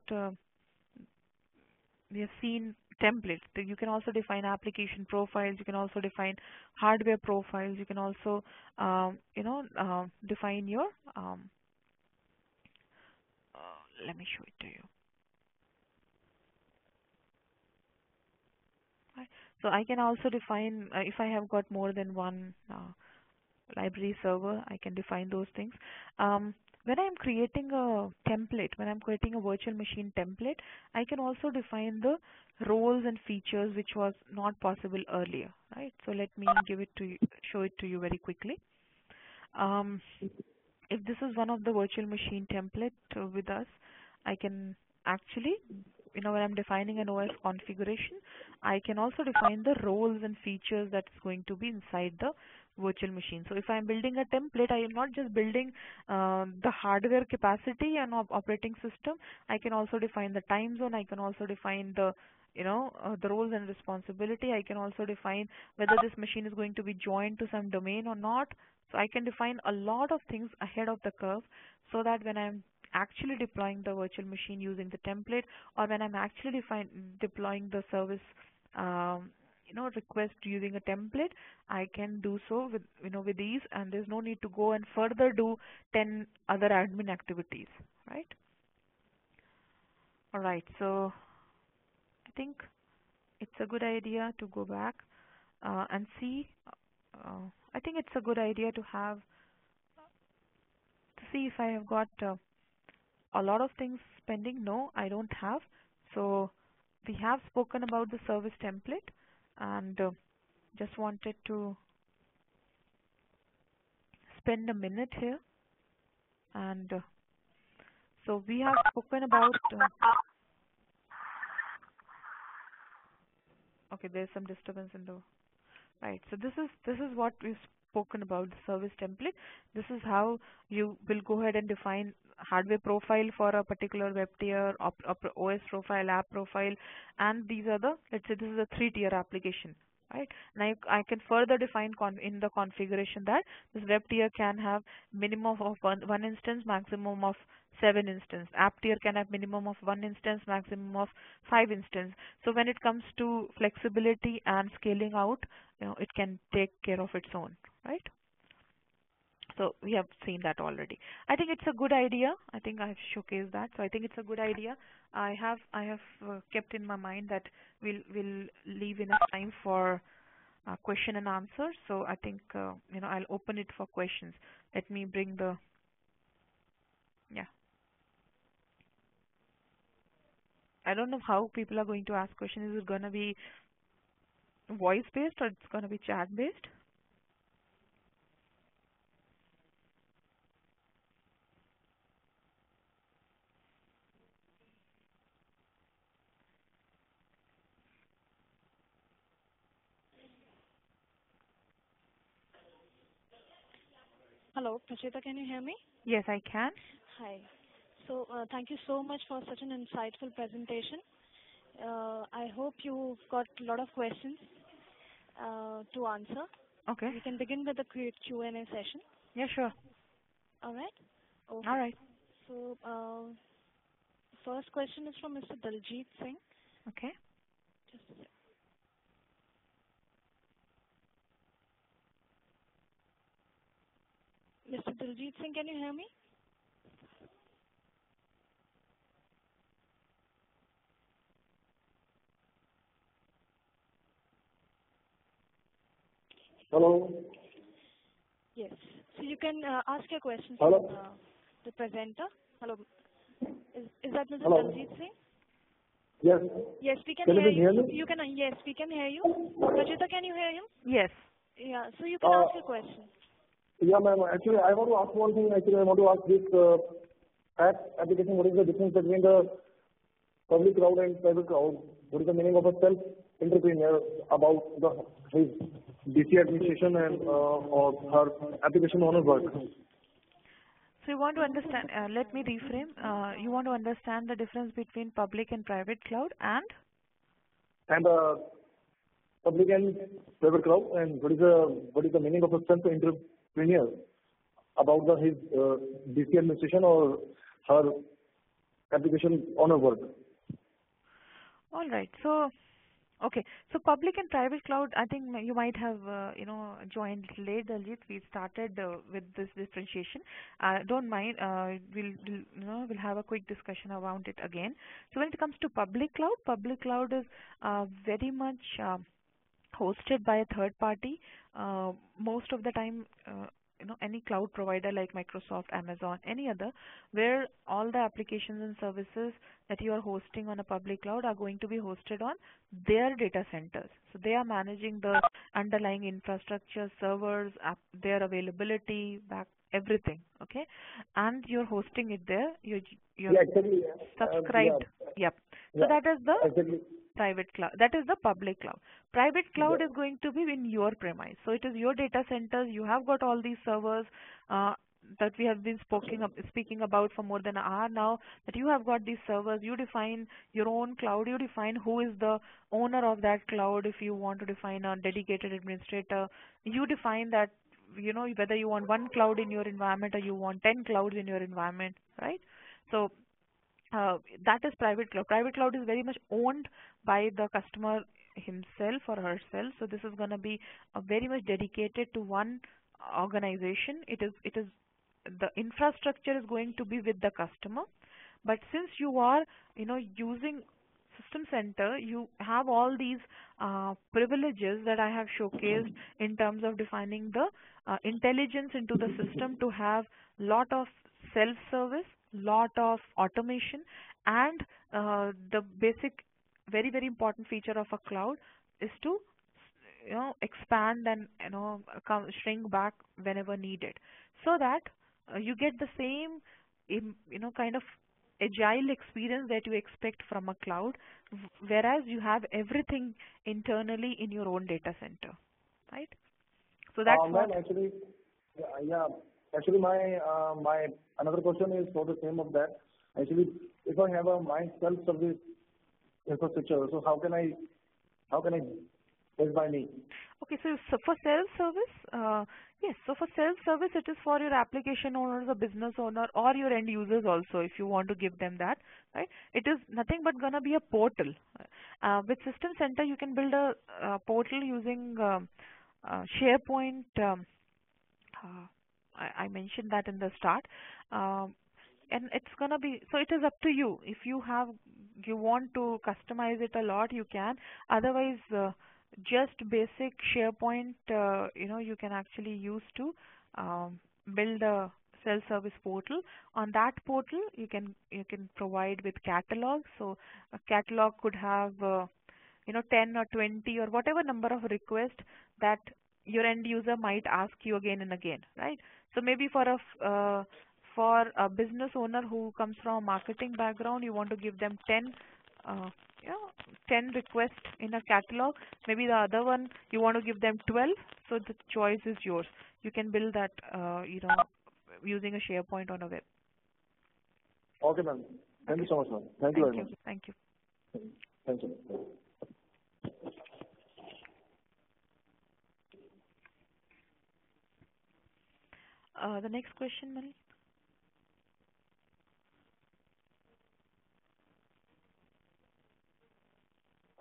we have seen templates. You can also define application profiles. You can also define hardware profiles. You can also define your let me show it to you. Right. So I can also define if I have got more than one library server, I can define those things. When I'm creating a template, when I'm creating a virtual machine template, I can also define the roles and features which was not possible earlier, right? So let me give it to you, show it to you very quickly. if this is one of the virtual machine template with us, I can actually, when I'm defining an OS configuration, I can also define the roles and features that's going to be inside the virtual machine. So if I'm building a template, I am not just building the hardware capacity and operating system. I can also define the time zone. I can also define the roles and responsibility. I can also define whether this machine is going to be joined to some domain or not. So I can define a lot of things ahead of the curve, so that when I'm actually deploying the virtual machine using the template, or when I'm actually deploying the service request using a template, I can do so with ease, and there's no need to go and further do 10 other admin activities, right? All right, so I think it's a good idea to go back and see. I think it's a good idea to see if I have got a lot of things pending. No, I don't have. So we have spoken about the service template, and just wanted to spend a minute here. And so we have spoken about okay, there's some disturbance in the right. So this is what we've spoken about, the service template. This is how you will go ahead and define hardware profile for a particular web tier, OS profile, app profile, and these are let's say this is a 3-tier application, right? And I can further define in the configuration that this web tier can have minimum of one instance, maximum of 7 instance. App tier can have minimum of 1 instance, maximum of 5 instance. So when it comes to flexibility and scaling out, it can take care of its own, right? So we have seen that already. I think it's a good idea. I think I've showcased that. So I think it's a good idea. I have kept in my mind that we'll leave enough time for question and answer. So I think I'll open it for questions. Let me bring the yeah. I don't know how people are going to ask questions. Is it going to be voice based or it's going to be chat based? Hello, Pracheta, can you hear me? Yes, I can. Hi. So thank you so much for such an insightful presentation. I hope you've got a lot of questions to answer. Okay. We can begin with the Q&A session. Yeah, sure. All right? Okay. All right. So first question is from Mr. Daljit Singh. Okay. Just a sec. Mr. Daljit Singh, can you hear me? Hello. Yes. So you can ask your questions Hello. to the presenter. Hello. Is that Mr. Hello. Daljit Singh? Yes. Yes, we can Can hear you hear you. me? You can. Yes, we can hear you. Pracheta, can you hear him? Yes. Yeah. So you can ask your question. Yeah, ma'am. Actually, I want to ask one thing. Actually, I want to ask this app application. What is the difference between the public cloud and private cloud? What is the meaning of a self-entrepreneur about his DC administration and or her application owner work? So you want to understand, let me reframe. You want to understand the difference between public and private cloud and? And public and private cloud, and what is the meaning of a self-entrepreneur about his DC administration or her application owner work? All right. So, okay. So public and private cloud, I think you might have, joined late, Daljit. We started with this differentiation. Don't mind. We'll have a quick discussion around it again. So when it comes to public cloud is very much hosted by a third party. Most of the time, any cloud provider like Microsoft, Amazon, any other, where all the applications and services that you are hosting on a public cloud are going to be hosted on their data centers. So they are managing the underlying infrastructure, servers, their availability, everything. Okay. okay, and you're hosting it there. You're Yeah, actually, subscribed. Yep. So yeah, that is the actually, private cloud. That is the public cloud. Private yeah. cloud is going to be in your premise. So it is your data centers. You have got all these servers uh, that we have been speaking about for more than an hour now. That you have got these servers. You define your own cloud. You define who is the owner of that cloud. If you want to define a dedicated administrator, you define that, whether you want one cloud in your environment or you want 10 clouds in your environment, right? So that is private cloud. Private cloud is very much owned by the customer himself or herself. So this is going to be very much dedicated to one organization. It is the infrastructure is going to be with the customer. But since you are, using System Center, you have all these privileges that I have showcased in terms of defining the intelligence into the system to have lot of self-service, lot of automation, and the basic, very, very important feature of a cloud is to expand and shrink back whenever needed, so that you get the same kind of agile experience that you expect from a cloud, whereas you have everything internally in your own data center, right? So that's what. Ma'am, actually, yeah, actually, my another question is for the same of that. Actually, if I have my self-service infrastructure, so how can I build by me? Okay, so for self-service, yes, so for self-service, it is for your application owners, or business owner, or your end users also, if you want to give them that, right? It is nothing but gonna be a portal. With System Center, you can build a portal using SharePoint. Uh, I mentioned that in the start. Um, and it's gonna be, so it is up to you. If you want to customize it a lot, you can. Otherwise, just basic SharePoint, you can actually use to build a self-service portal. On that portal, you can provide with catalog. So a catalog could have 10 or 20 or whatever number of requests that your end user might ask you again and again, right? So maybe for a business owner who comes from a marketing background, you want to give them 10 uh, 10 requests in a catalog. Maybe the other one you want to give them 12. So the choice is yours. You can build that using a SharePoint on a web. Okay, ma'am. Thank you so much, ma'am. Thank you very much. Thank you. Thank you. The next question, Mali.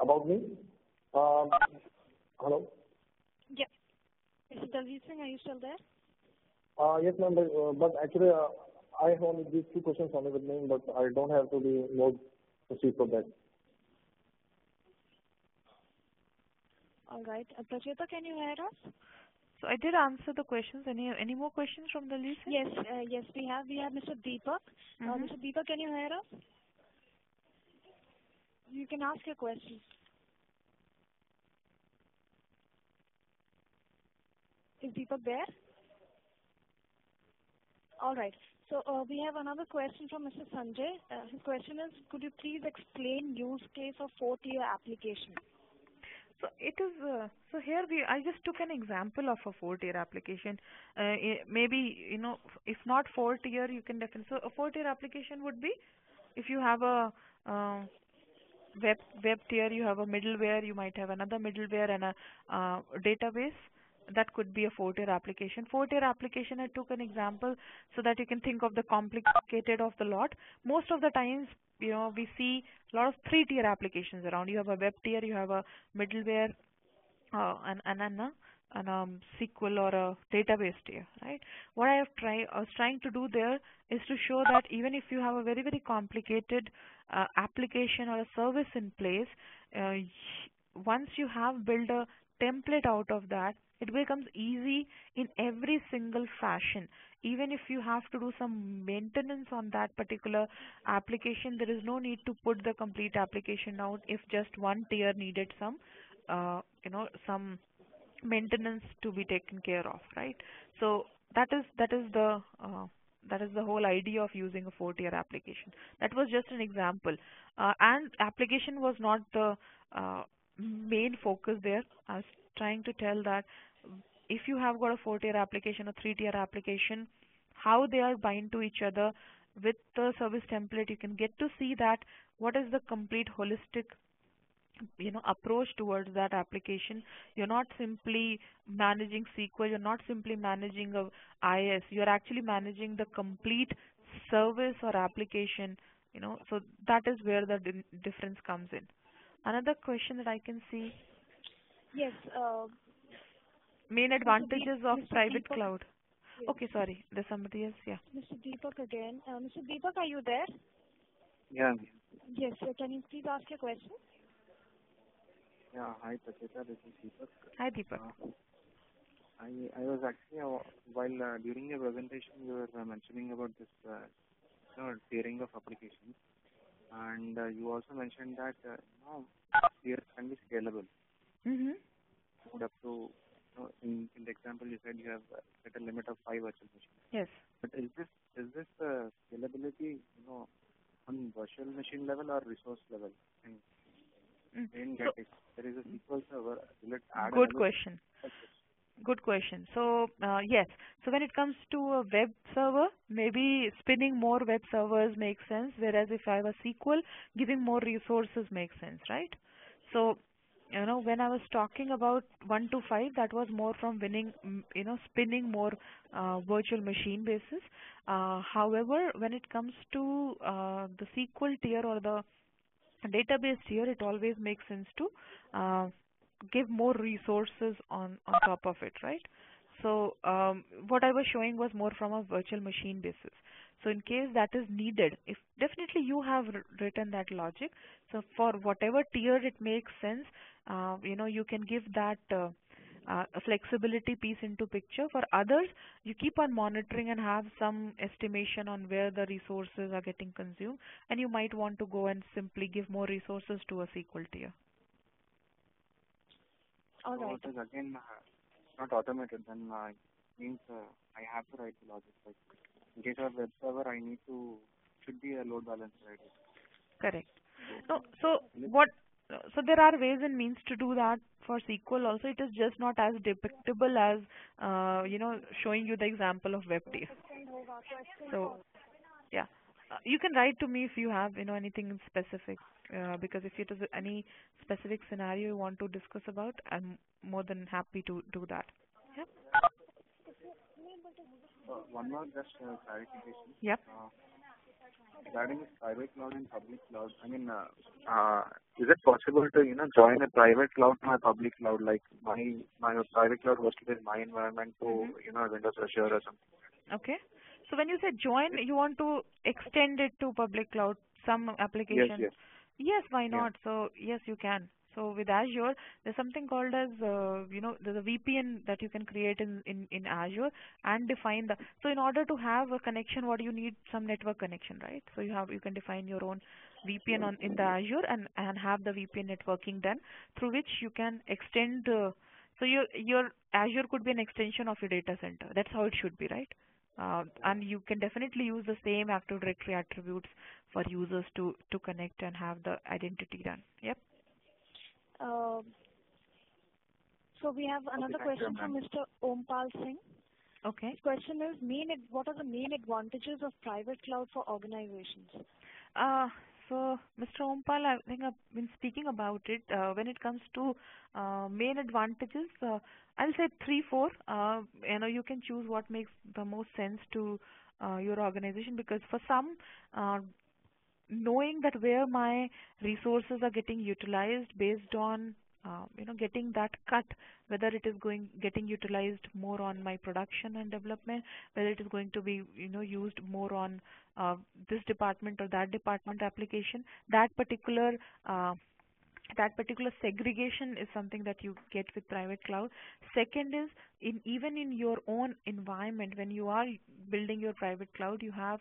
About me? Hello? Yeah. Mr. Daljeet Singh, are you still there? Yes, ma'am, but actually, I have only these two questions only with me, but I don't have to be more proceed for that. All right. Pracheta, can you hear us? So I did answer the questions. Any more questions from the list? Yes, yes, we have. We have Mr. Deepak. Mr. Deepak, can you hear us? You can ask your questions. Is Deepak there? All right. So we have another question from Mr. Sanjay. His question is, could you please explain use case of 4-tier application? So it is. So here I just took an example of a 4-tier application. Maybe if not 4-tier, you can definitely. So a 4-tier application would be if you have a web tier, you have a middleware, you might have another middleware and a database. That could be a 4-tier application. 4-tier application, I took an example so that you can think of the complicated of the lot. Most of the times, we see a lot of 3-tier applications around. You have a web tier, you have a middleware, and SQL or a database tier, right? What I was trying to do there is to show that even if you have a very, very complicated application or a service in place, once you have built a template out of that, it becomes easy in every single fashion. Even if you have to do some maintenance on that particular application, there is no need to put the complete application out if just one tier needed some maintenance to be taken care of, right? So that is That is the whole idea of using a four-tier application. That was just an example. And application was not the uh, main focus there. I was trying to tell that if you have got a four-tier application or three-tier application, how they are bind to each other with the service template, you can get to see that what is the complete holistic approach towards that application. You're not simply managing SQL, you're not simply managing a IS, you're actually managing the complete service or application. So that is where the difference comes in. Another question that I can see, Yes, main advantages of Mr. private Deepak. cloud. Yes. Okay, sorry, there's somebody else. Yeah. Mr. Deepak again. Mr. Deepak, are you there? Yeah. Yes, can you please ask your question? Yeah. Hi, Pracheta. This is Deepak. Hi, Deepak. I was actually while during your presentation you were mentioning about this tiering of applications, and you also mentioned that tiers can be scalable. Mhm. Moved up to in the example you said you have set a limit of 5 virtual machines. Yes. But is this scalability on virtual machine level or resource level? And I didn't get it. There is a SQL server. Will it add Good another? question. Good question. So, yes. So when it comes to a web server, maybe spinning more web servers makes sense, whereas if I have a SQL, giving more resources makes sense, right? So, when I was talking about 1 to 5, that was more from spinning more virtual machine basis. However, when it comes to the SQL tier or the database tier, it always makes sense to uh, give more resources on top of it, right? So what I was showing was more from a virtual machine basis. So in case that is needed, if definitely you have written that logic. So for whatever tier it makes sense, you can give that a flexibility piece into picture. For others, you keep on monitoring and have some estimation on where the resources are getting consumed, and you might want to go and simply give more resources to a SQL tier. All right. So it is again not automated. Then means I have to write the logic. Like in case of web server, should be a load balancer, right? Correct. So there are ways and means to do that for SQL also. It is just not as depictable as showing you the example of web tier. So yeah, you can write to me if you have anything in specific, because if it is any specific scenario you want to discuss about, I'm more than happy to do that. Yep. One more just clarification. Yep. Regarding this private cloud and public cloud, I mean, is it possible to join a private cloud to my public cloud? Like my private cloud hosted in my environment to Windows Azure or something. Okay. So when you say join, you want to extend it to public cloud, some applications? Yes. Yes, why Yeah. not? So yes, you can. So with Azure, there's something called as, there's a VPN that you can create in Azure and define the, so in order to have a connection, what you need? Some network connection, right? So you can define your own VPN in the Azure and have the VPN networking done, through which you can extend, so your Azure could be an extension of your data center. That's how it should be, right? And you can definitely use the same Active Directory attributes for users to connect and have the identity done. Yep. So we have another question from Mr. Ompal Singh. Okay. His question is, what are the main advantages of private cloud for organizations? So, Mr. Ompal, I think I've been speaking about it. When it comes to main advantages, I'll say 3, 4. You can choose what makes the most sense to your organization, because for some, knowing that where my resources are getting utilized based on getting that cut, whether it is getting utilized more on my production and development, whether it is going to be used more on this department or that department application, that particular segregation is something that you get with private cloud. Second is, even in your own environment, when you are building your private cloud, you have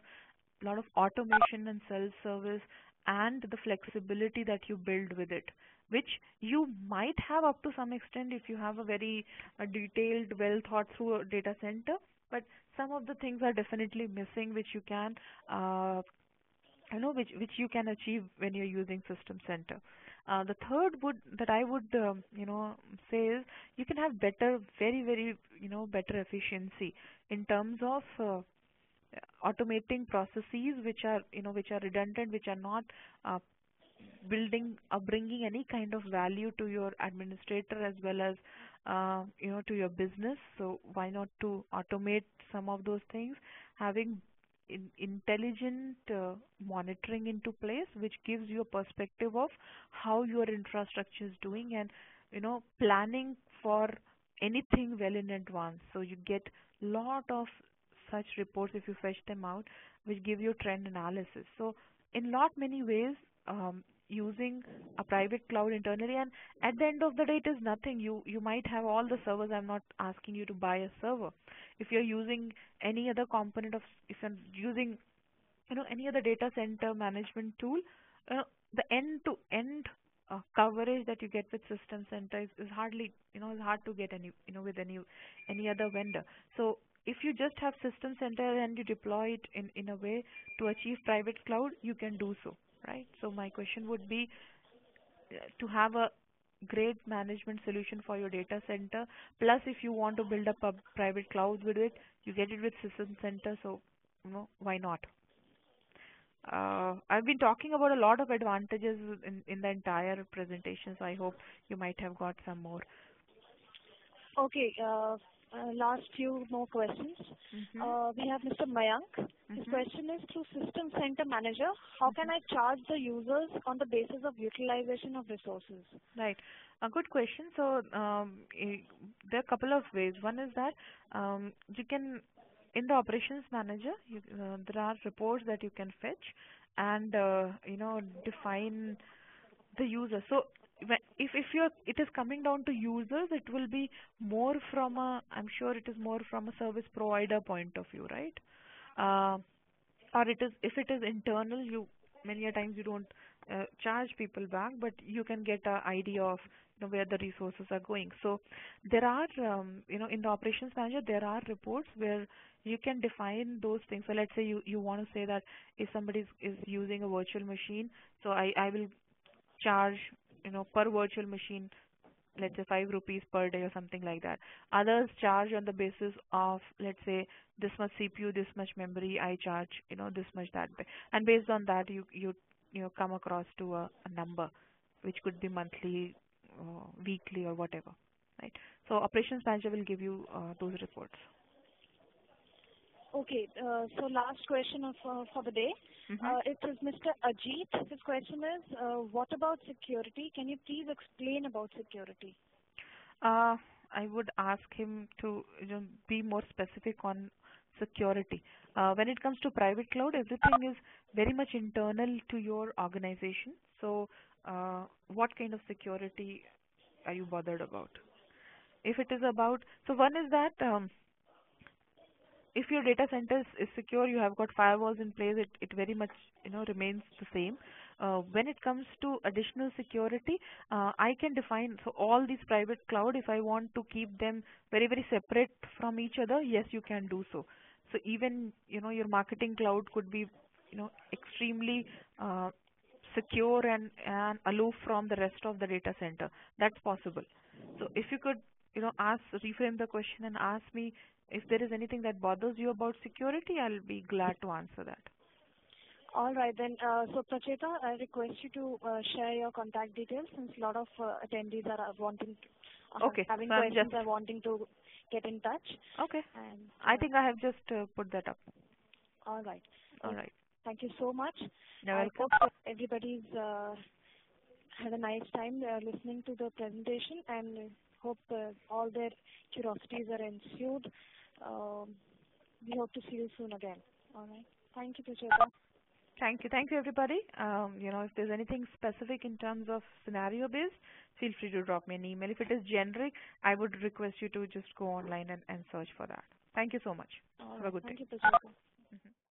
a lot of automation and self-service and the flexibility that you build with it, which you might have up to some extent if you have a very detailed, well thought through data center. but some of the things are definitely missing, which you can which you can achieve when you're using System Center. The third would that I would say is you can have better, very better efficiency in terms of automating processes which are redundant, which are not uh, building or bringing any kind of value to your administrator as well as to your business. So why not to automate some of those things, having intelligent monitoring into place, which gives you a perspective of how your infrastructure is doing, and planning for anything well in advance. So you get lot of such reports if you fetch them out, which give you trend analysis. So in lot many ways, using a private cloud internally, and at the end of the day it is nothing. You might have all the servers. I'm not asking you to buy a server. If you're using any other component of, if you're using any other data center management tool, the end to end coverage that you get with System Center is hardly, is hard to get with any other vendor. So if you just have System Center and you deploy it in a way to achieve private cloud, you can do so, right? So my question would be to have a great management solution for your data center. Plus, if you want to build up a private cloud with it, you get it with System Center. So, why not? I've been talking about a lot of advantages in the entire presentation, so I hope you might have got some more. Okay, last few more questions. We have Mr. Mayank. His question is, through System Center Manager, how can I charge the users on the basis of utilization of resources? Right. A good question. So there are a couple of ways. One is that you can, in the Operations Manager, there are reports that you can fetch and define the user. So it is coming down to users, it will be more from a, I'm sure it is more from a service provider point of view, right? Or if it is internal, you many a times you don't charge people back, but you can get an idea of where the resources are going. So there are in the Operations Manager there are reports where you can define those things. So let's say you want to say that if somebody is using a virtual machine, so I will charge per virtual machine, let's say 5 rupees per day or something like that. Others charge on the basis of, let's say, this much CPU, this much memory, I charge this much that way, and based on that you come across to a number which could be monthly, weekly, or whatever, right? So Operations Manager will give you those reports. Okay, so last question for the day. It is Mr. Ajit. His question is, what about security? Can you please explain about security? I would ask him to be more specific on security. When it comes to private cloud, everything is very much internal to your organization. So what kind of security are you bothered about? If it is about, so one is that if your data center is secure, you have got firewalls in place, it very much remains the same. When it comes to additional security, I can define, so all these private cloud, if I want to keep them very separate from each other, yes, you can do so. So even your marketing cloud could be extremely secure and aloof from the rest of the data center. That's possible. So if you could reframe the question and ask me if there is anything that bothers you about security, I'll be glad to answer that. All right, then. So Pracheta, I request you to share your contact details, since a lot of attendees are having questions, are wanting to get in touch. Okay. And I think I have just put that up. All right. All right. Thank you so much. You're I welcome. hope everybody's had a nice time listening to the presentation, and hope all their curiosities are ensued. We hope to see you soon again. All right. Thank you, Pracheta. Thank you, everybody. If there's anything specific in terms of scenario based, feel free to drop me an email. If it is generic, I would request you to just go online and search for that. Thank you so much. Have a good day. Thank you, Pracheta.